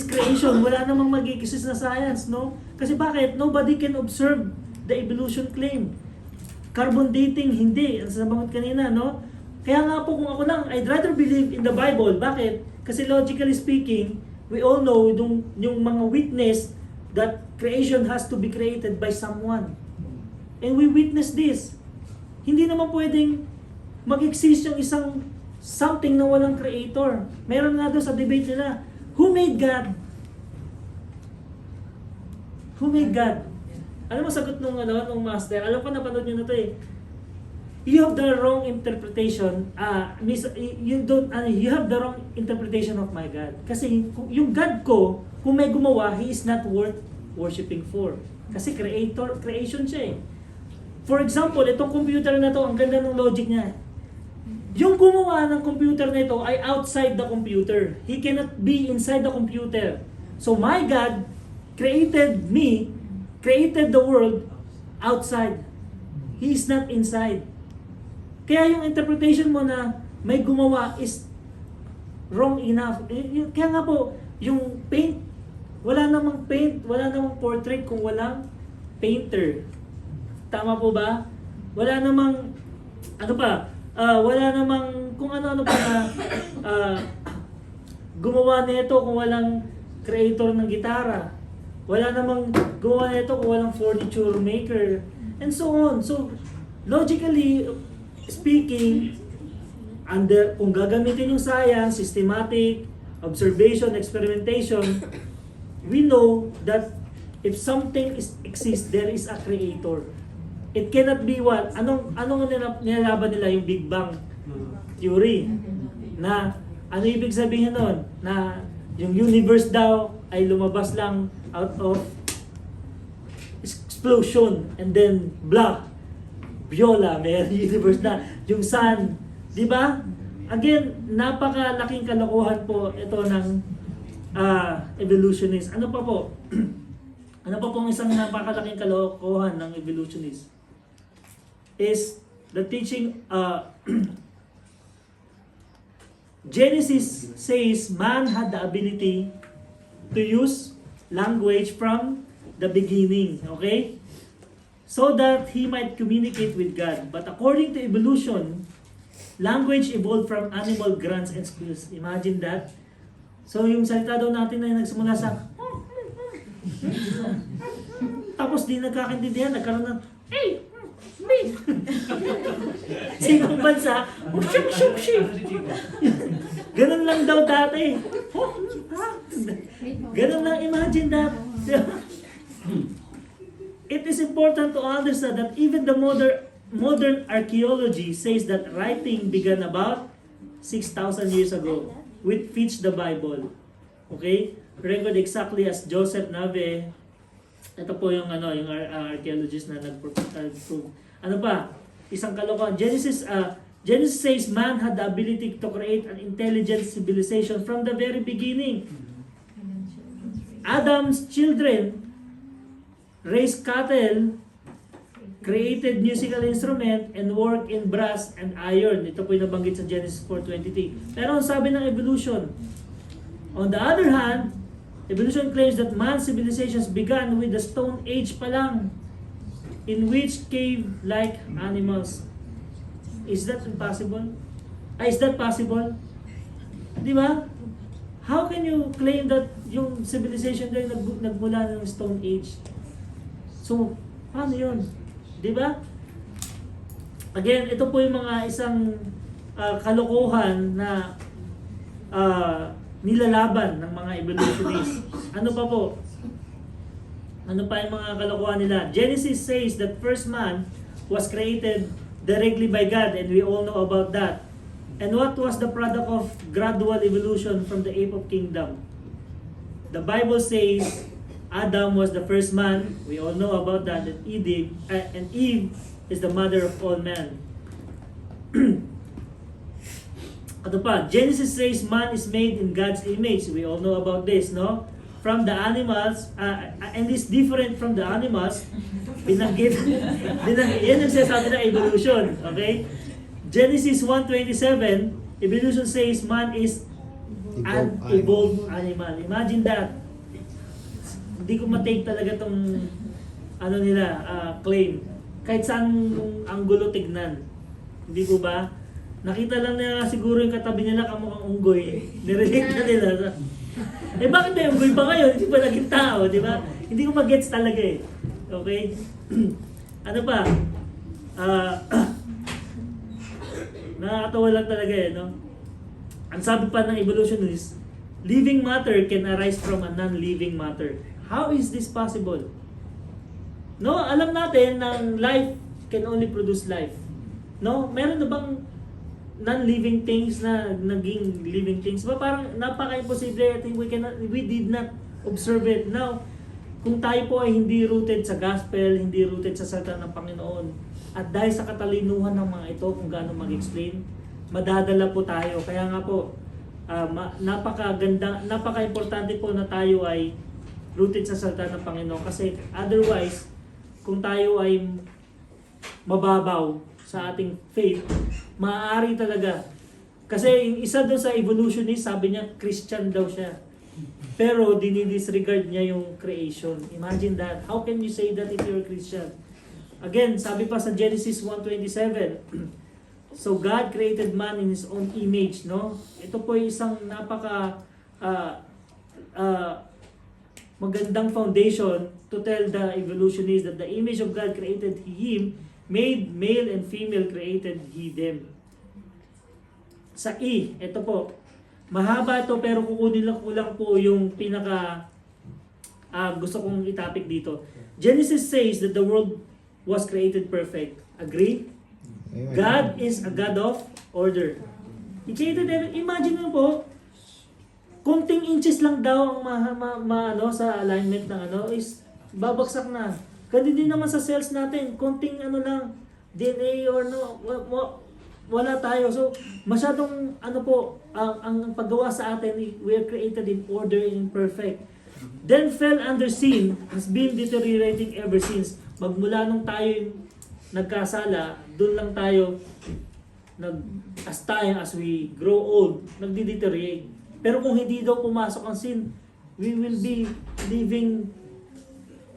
creation, wala namang mag-exist na science, no? Kasi bakit? Nobody can observe the evolution claim. Carbon dating, hindi. Ang sabangot kanina, no? Kaya nga po kung ako lang, I'd rather believe in the Bible. Bakit? Kasi logically speaking, we all know yung mga witness that creation has to be created by someone. And we witness this. Hindi naman pwedeng mag-exist yung isang something na walang creator. Meron nga doon sa debate nila, who made God? Who made God? Alam mo sagot nung master, alam ko napanood niyo na to eh. You have the wrong interpretation. You have the wrong interpretation of my God. Kasi yung God ko, kung may gumawa, He is not worth worshiping for. Kasi creation siya eh. For example, itong computer na to, ang ganda ng logic niya. Yung gumawa ng computer na ito ay outside the computer. He cannot be inside the computer. So my God created me, created the world outside. He is not inside. Kaya yung interpretation mo na may gumawa is wrong enough. Kaya nga po, yung paint, wala namang paint, wala namang portrait kung walang painter. Tama po ba? Wala namang, wala namang kung ano-ano pa na gumawa nito kung walang creator ng gitara. Wala namang gumawa nito kung walang furniture maker. And so on. So, logically speaking, kung gagamitin yung science, systematic, observation, experimentation, we know that if something exists, there is a creator. It cannot be what? Anong nilalaban nila yung Big Bang theory? Na ano ibig sabihin nun? Na yung universe daw ay lumabas lang out of explosion and then blah, viola, may universe na. Yung sun, di ba? Again, napakalaking kalokohan po ito ng evolutionist. Ano pa po? Ano pa pong isang napakalaking kalokohan ng evolutionist? Is the teaching Genesis says man had the ability to use language from the beginning, okay? So that he might communicate with God. But according to evolution, language evolved from animal grunts and squeals. Imagine that. So yung salita daw natin na nagsimula sa tapos di nagkakaintindihan, nagkaroon ng sinong bansa? Ganun lang daw dati. Ganun lang, imagine that. It is important to understand that even the modern archaeology says that writing began about 6,000 years ago, which fits the Bible. Okay? Record exactly as Joseph Nave. Ito po yung yung archaeologist na nag-prove. Ano pa? Isang kalokohan. Genesis says man had the ability to create an intelligent civilization from the very beginning. Adam's children raised cattle, created musical instrument, and work in brass and iron. Ito po yung nabanggit sa Genesis 4:23. Pero ang sabi ng evolution, on the other hand, evolution claims that man's civilizations began with the Stone Age pa lang, in which cave-like animals. Is that impossible? Is that possible? Di ba? How can you claim that yung civilization din nagmula ng Stone Age? So, paano yun? Di ba? Again, ito po yung mga isang kalokohan na nilalaban ng mga evolutionists. Ano pa po? Ano pa yung mga kalokohan nila? Genesis says that first man was created directly by God, and we all know about that. And what was the product of gradual evolution from the ape of kingdom? The Bible says Adam was the first man. We all know about that. And Eve is the mother of all men. Ano pa? Genesis says man is made in God's image. We all know about this, no? From the animals, and is different from the animals. Binanggit. Yan ang sinasabi na evolution. Okay? Genesis 1:27, evolution says man is an evolved animal. Imagine that. Hindi ko matake talaga tong claim. Kahit saan anggulo tignan. Hindi ko ba? Nakita lang na siguro yung katabi nila kamukhang unggoy. Nirelate na nila. Bakit may unggoy pa ngayon? Hindi pa naging tao, di ba? Hindi ko mag-gets talaga eh. Okay? Ano pa? Nakakatawa lang talaga eh, no? Ang sabi pa ng evolutionist, living matter can arise from a non-living matter. How is this possible? No, alam natin na life can only produce life. No? Meron na bang non-living things na naging living things? Ba parang napaka-imposible. I think we did not observe it. Now, kung tayo po ay hindi rooted sa gospel, hindi rooted sa salita ng Panginoon, at dahil sa katalinuhan ng mga ito kung gaano mag-explain, madadala po tayo. Kaya nga po, napaka-importante po na tayo ay rooted sa salita ng Panginoon. Kasi otherwise, kung tayo ay mababaw sa ating faith, maaari talaga. Kasi yung isa doon sa evolutionist, sabi niya, Christian daw siya. Pero dinidisregard niya yung creation. Imagine that. How can you say that if you're a Christian? Again, sabi pa sa Genesis 1:27, so God created man in His own image, no? Ito po yung isang napaka magandang foundation to tell the evolutionists that the image of God created Him, made male and female created He them. Sa ito po, mahaba ito pero kukunin lang po yung pinaka gusto kong itapik dito. Genesis says that the world was created perfect. Agree? Amen. God is a God of order. He created everything. Imagine mo po, kunting inches lang daw ang sa alignment ng is babagsak na. Ganun din naman sa cells natin, kunting lang, DNA or wala tayo. So, masyadong ang paggawa sa atin, we are created in order and perfect. Then fell under sin, has been deteriorating ever since. Magmula nung tayo nagkasala, doon lang tayo as we grow old, nagdi-deteriorate. Pero kung hindi daw pumasok ang sin, we will be living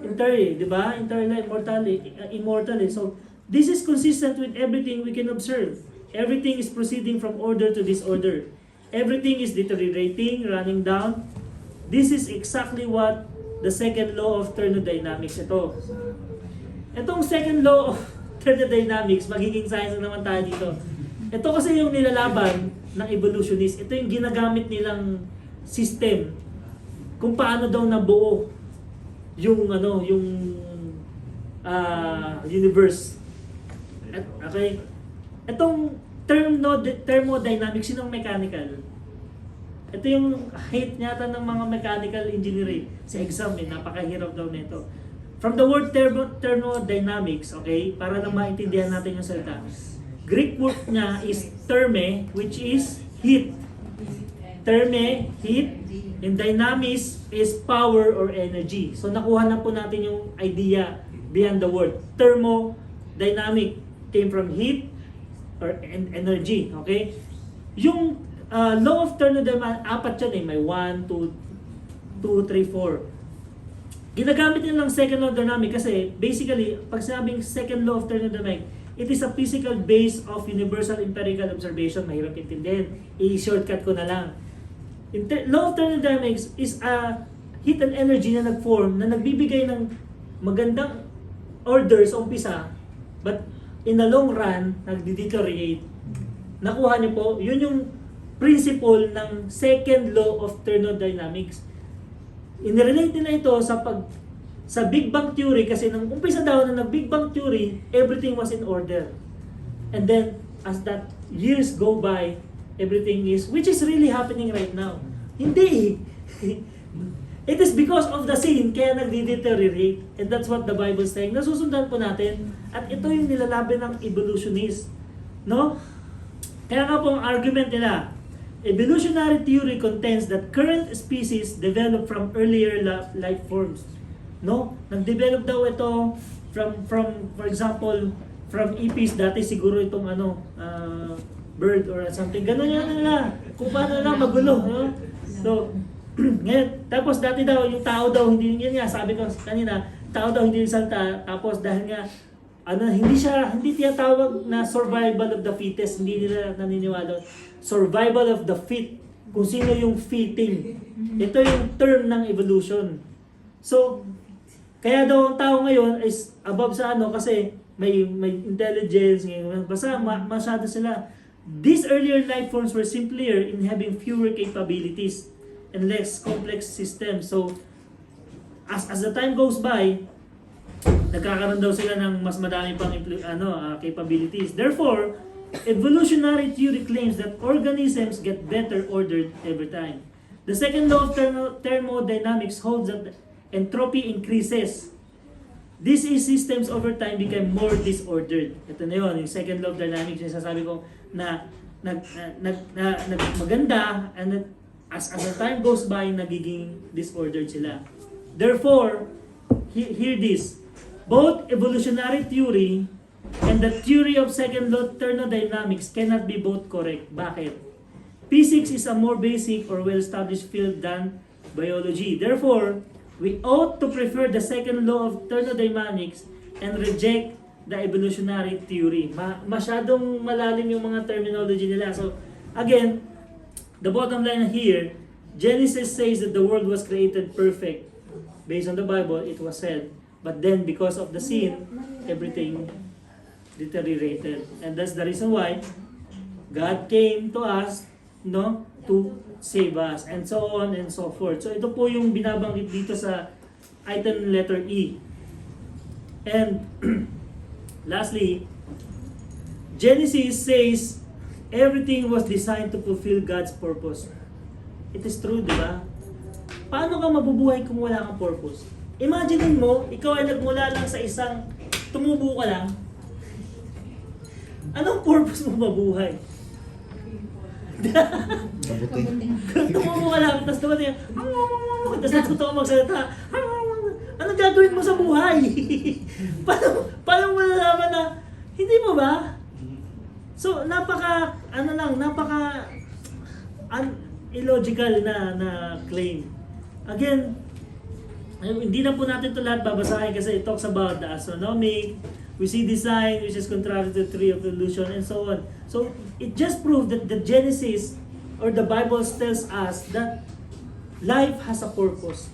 eternally, di ba? Eternally, immortally. So, this is consistent with everything we can observe. Everything is proceeding from order to disorder. Everything is deteriorating, running down. This is exactly what the second law of thermodynamics ito. Itong second law of thermodynamics, magiging science na naman tayo dito. Ito kasi yung nilalaban ng evolutionist. Ito yung ginagamit nilang system kung paano daw nabuo yung universe. Okay? Itong thermodynamics, sinong mechanical? Ito yung hate yata ng mga mechanical engineering. Sa exam, napakahirap daw nito. From the word thermodynamics, okay, para lang maintindihan natin yung salita. Greek word niya is therme, which is heat. Therme, heat, and dynamics is power or energy. So nakuha na po natin yung idea behind the word. Thermodynamic came from heat or energy, okay? Yung law of thermodynamics, apat yan may 1, 2, 3, 4. Ginagamit nila ng second law of thermodynamics kasi basically, pag sinabing second law of thermodynamics, it is a physical base of universal empirical observation. Mahirap intindihin. I-shortcut ko na lang. Law of thermodynamics is a heat and energy na nag-form, na nagbibigay ng magandang order sa umpisa, but in the long run, nagdi-deteriorate. Nakuha niyo po, yun yung principle ng second law of thermodynamics. Inirelate nila ito sa Big Bang Theory kasi nung umpisa daw na nag-Big Bang Theory, everything was in order. And then, as that years go by, everything is, which is really happening right now. Hindi. It is because of the sin, kaya nagdi-deteriorate. And that's what the Bible is saying. Nasusundan po natin. At ito yung nilalaban ng evolutionist. No? Kaya nga po ang argument nila, evolutionary theory contends that current species develop from earlier life forms. No? Nag-develop daw ito from for example, from ipis. Dati siguro itong bird or something. Ganun yan nila. Kung paano lang magulo. No? So, ngayon, tapos dati daw, yung tao daw, hindi yun nga, sabi ko kanina, tao daw hindi salta, tapos dahil nga, hindi tinatawag na survival of the fittest, hindi nila naniniwala. Survival of the fit, kung sino yung fitting. Ito yung term ng evolution. So, kaya daw ang tao ngayon is above sa kasi may intelligence, basta masyado sila. These earlier life forms were simpler in having fewer capabilities and less complex systems. So, as the time goes by, nagkakaroon daw sila ng mas madami pang capabilities. Therefore, evolutionary theory claims that organisms get better ordered every time. The second law of thermodynamics holds that entropy increases. These systems over time become more disordered. Ito na yun, yung second law of dynamics, yung sasabi ko na maganda, and as the time goes by, nagiging disordered sila. Therefore, hear this. Both evolutionary theory and the theory of second law thermodynamics cannot be both correct. Bakit? Physics is a more basic or well-established field than biology. Therefore, we ought to prefer the second law of thermodynamics and reject the evolutionary theory. Masyadong malalim yung mga terminology nila. So, again, the bottom line here, Genesis says that the world was created perfect. Based on the Bible, it was said. But then, because of the sin, everything deteriorated. And that's the reason why God came to us, to save us, and so on and so forth. So, ito po yung binabanggit dito sa item letter E. And, lastly, Genesis says, everything was designed to fulfill God's purpose. It is true, di ba? Paano ka mabubuhay kung wala kang purpose? Imagine mo, ikaw ay nagmula lang sa isang, tumubo ka lang. Anong purpose mo mabuhay? Tumubo ka lang, tapos dumating, tapos natuto ka magsalita. Anong gagawin mo sa buhay? paano mo nalaman na, hindi mo ba? So, illogical na claim. Again, hindi na po natin ito lahat babasahin kasi it talks about the astronomic, we see design which is contrary to the theory of evolution, and so on. So, it just proves that the Genesis or the Bible tells us that life has a purpose.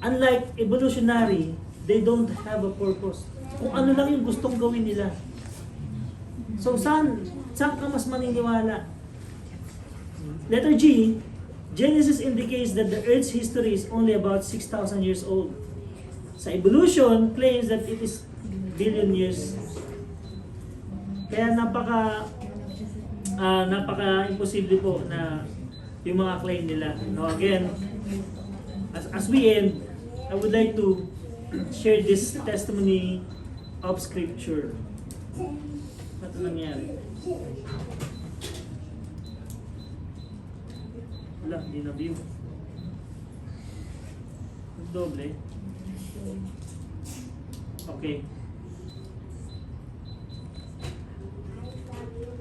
Unlike evolutionary, they don't have a purpose. Kung ano lang yung gustong gawin nila. So, saan ka mas maniniwala? Letter G, Genesis indicates that the Earth's history is only about 6,000 years old. Sa evolution, claims that it is billion years. Kaya napaka-imposible po na yung mga claim nila. No, again, as we end, I would like to share this testimony of Scripture. Ano nangyari? Wala, hindi na view. Doble. Okay.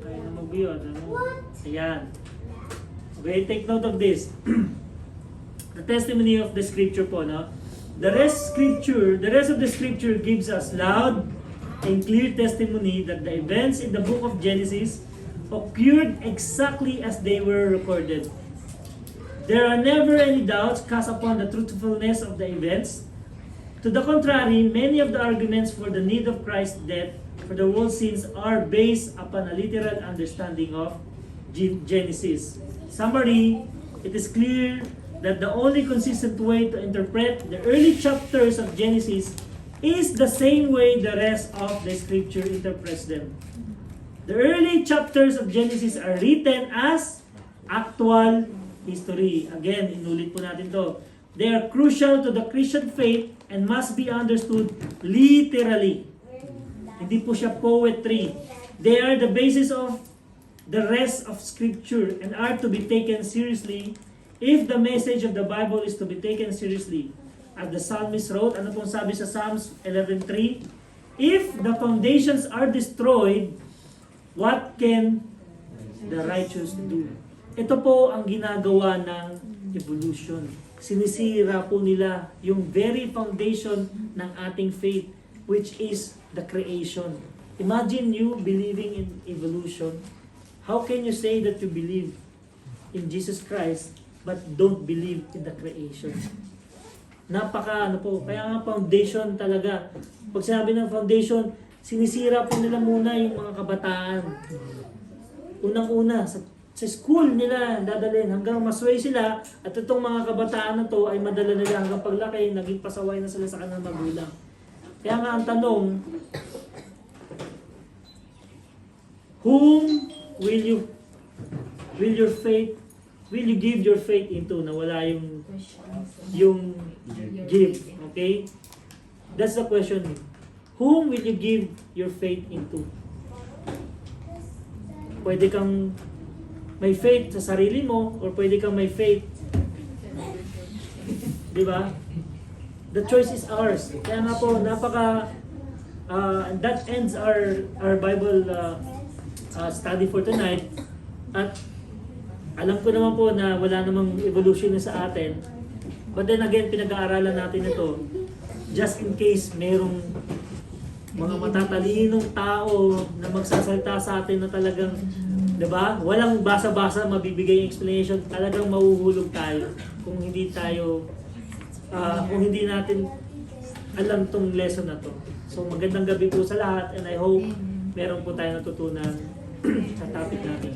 Kaya na mag-view. Ayan. Okay, take note of this. The testimony of the scripture po, no? The rest of the scripture gives us loud and clear testimony that the events in the book of Genesis occurred exactly as they were recorded. There are never any doubts cast upon the truthfulness of the events. To the contrary, many of the arguments for the need of Christ's death for the world's sins are based upon a literal understanding of Genesis. Summary, it is clear that the only consistent way to interpret the early chapters of Genesis is the same way the rest of the scripture interprets them. The early chapters of Genesis are written as actual history. Again, inulit po natin to. They are crucial to the Christian faith and must be understood literally. Hindi po siya poetry. They are the basis of the rest of scripture and are to be taken seriously. If the message of the Bible is to be taken seriously, as the psalmist wrote, ano pong sabi sa Psalms 11:3? If the foundations are destroyed, what can the righteous do? Ito po ang ginagawa ng evolution. Sinisira po nila yung very foundation ng ating faith, which is the creation. Imagine you believing in evolution. How can you say that you believe in Jesus Christ but don't believe in the creation? Kaya nga foundation talaga. Pag sinabi ng foundation, sinisira po nila muna yung mga kabataan. Unang-una, sa school nila dadalhin hanggang masway sila at itong mga kabataan na to ay madala nila hanggang paglaki, naging pasaway na sila sa kanilang magulang. Kaya nga ang tanong, whom will you give your faith into? Na wala yung give, okay? That's the question. Whom will you give your faith into? Pwede kang may faith sa sarili mo or pwede kang may faith, di ba? The choice is ours. Kaya nga po, that ends our Bible study for tonight. At alam ko naman po na wala namang evolution na sa atin. But then again, pinag-aaralan natin ito just in case merong mga matatalinong tao na magsasalita sa atin na talagang, diba? Walang basa-basa mabibigay yung explanation. Talagang mahuhulog tayo kung hindi natin alam tong lesson na to. So magandang gabi po sa lahat and I hope meron po tayo natutunan sa topic natin.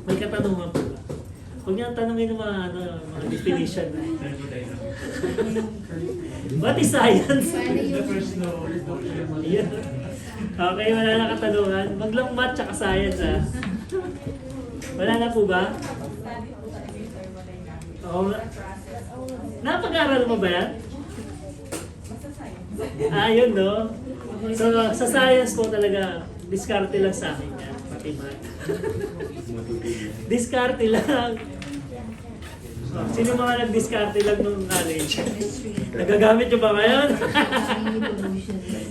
May katanungan po ba? Huwag niyo tanongin ng mga definition. What is science? Yeah. Okay, wala na katanungan. Maglang math tsaka science ha. Wala na po ba? Oo. Napag-aaral mo ba yan? Yun no? So, sa science po talaga, diskarte lang sa akin yan. Pati math. Diskarte lang. Sino mga nag-diskarte lang nung knowledge? Nagagamit nyo ba ngayon?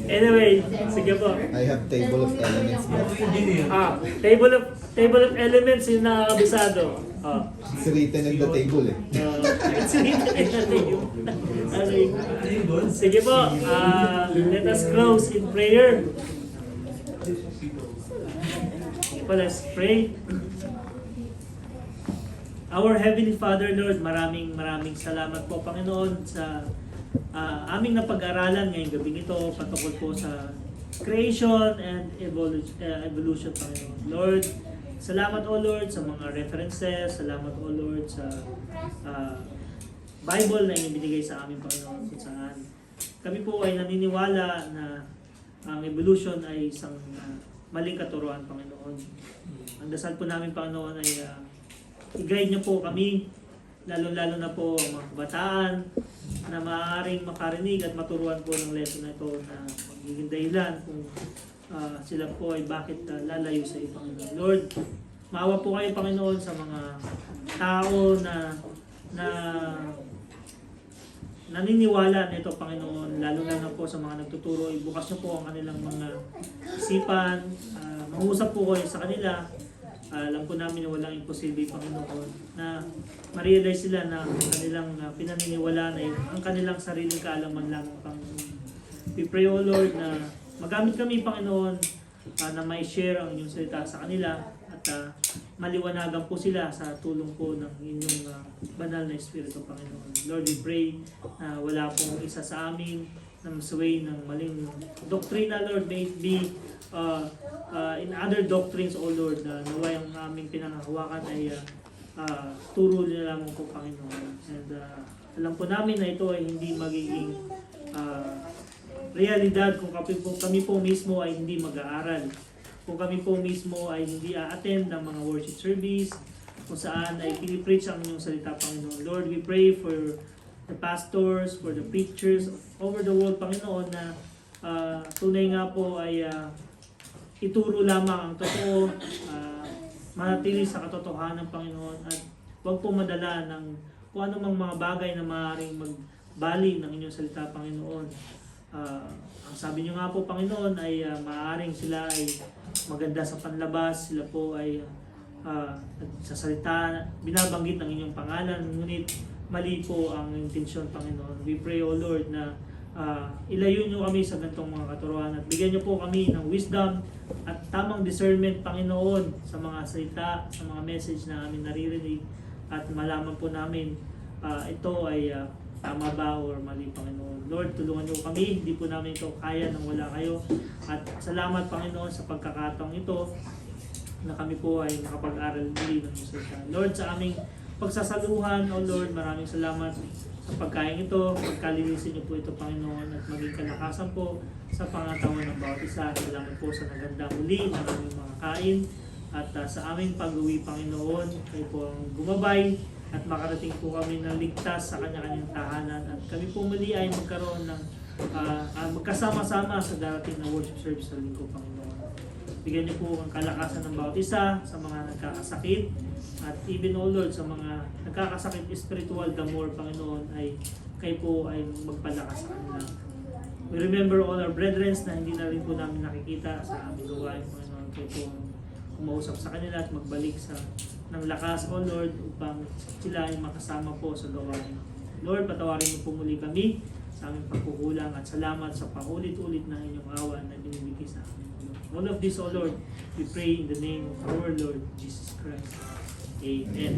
Anyway, sige po. I have table of elements. Table of elements yung nakakabisado. It's written in the table eh. It's written in the table. Sige po, let us close in prayer. Let's pray. Our Heavenly Father, Lord, maraming salamat po, Panginoon, sa aming napag-aralan ngayong gabi ito patungkol po sa creation and evolution, Panginoon. Lord, salamat o Lord sa mga references, salamat o Lord sa Bible na ibinigay sa amin, Panginoon, kung saan kami po ay naniniwala na ang evolution ay isang maling katuruan, Panginoon. Ang dasal po namin, Panginoon, ay i-guide niyo po kami, lalo-lalo na po ang mga kabataan na maaaring makarinig at maturuan po ng lesson na ito na magiging dahilan kung sila po ay bakit lalayo sa iyo, Panginoon. Lord, maawa po kayo, Panginoon, sa mga tao na naniniwala nito, Panginoon, lalo na po sa mga nagtuturo. Ibukas niyo po ang kanilang mga isipan, mangusap po kayo sa kanila. Alam po namin na walang imposible, Panginoon, na ma-realize sila na ang kanilang pinaniniwalaan ay ang kanilang sariling kaalaman lang, Panginoon. We pray, O Lord, na magamit kami, Panginoon, na may share ang inyong salita sa kanila at maliwanagan po sila sa tulong po ng inyong banal na Espiritu, Panginoon. Lord, we pray na wala pong isa sa amin na masway ng maling doktrina, Lord. May it be in other doctrines, O Lord, na naway ang aming pinangahawakan ay turo nila lamang po, Panginoon. And alam po namin na ito ay hindi magiging realidad kung kami po mismo ay hindi mag-aaral. Kung kami po mismo ay hindi a-attend ng mga worship service, kung saan ay pinipreach ang inyong salita, Panginoon. Lord, we pray for the pastors, for the preachers over the world, Panginoon, na tunay nga po ay ituro lamang ang totoo, manatili sa katotohanan, Panginoon, at huwag po madala ng kung anumang mga bagay na maaaring magbali ng inyong salita, Panginoon. Ang sabi niyo nga po, Panginoon, ay maaaring sila ay maganda sa panlabas, sila po ay sa salita, binabanggit ng inyong pangalan, ngunit mali po ang intensyon, Panginoon. We pray, O Lord, na ilayo niyo kami sa ganitong mga katuruan at bigyan niyo po kami ng wisdom at tamang discernment, Panginoon, sa mga salita, sa mga message na amin naririnig at malaman po namin ito ay tama ba or mali, Panginoon. Lord, tulungan niyo kami, hindi po namin ito kaya nang wala kayo. At salamat, Panginoon, sa pagkakataong ito na kami po ay nakapag-aral muli ng salita. Lord, sa aming pagsasaluhan, O Lord, maraming salamat sa pagkain ito. Pagkalinisin niyo po ito, Panginoon, at maging kalakasan po sa pangatawan ng bawat isa. Salamat po sa naganda muli ng aming mga kain. At sa aming pag-uwi, Panginoon, kayo po ang gumabay at makarating po kami ng ligtas sa kanya-kanyang tahanan. At kami po muli ay magkaroon ng magkasama-sama sa darating na worship service sa linggo, Panginoon. Bigyan niyo po ang kalakasan ng bawat isa sa mga nagkakasakit. At even, O Lord, sa mga nagkakasakit spiritual, the more, Panginoon, ay kayo po ay magpalakas sa kanila. We remember all our brethren na hindi na rin po namin nakikita sa aming gawain, Panginoon. Kayo po kumausap sa kanila at magbalik ng lakas, O Lord, upang sila ay makasama po sa gawain. Lord, patawarin niyo po muli kami sa aming pagkukulang at salamat sa paulit-ulit na inyong awa na binibigay sa amin. All of this, O Lord, we pray in the name of our Lord Jesus Christ. Amen.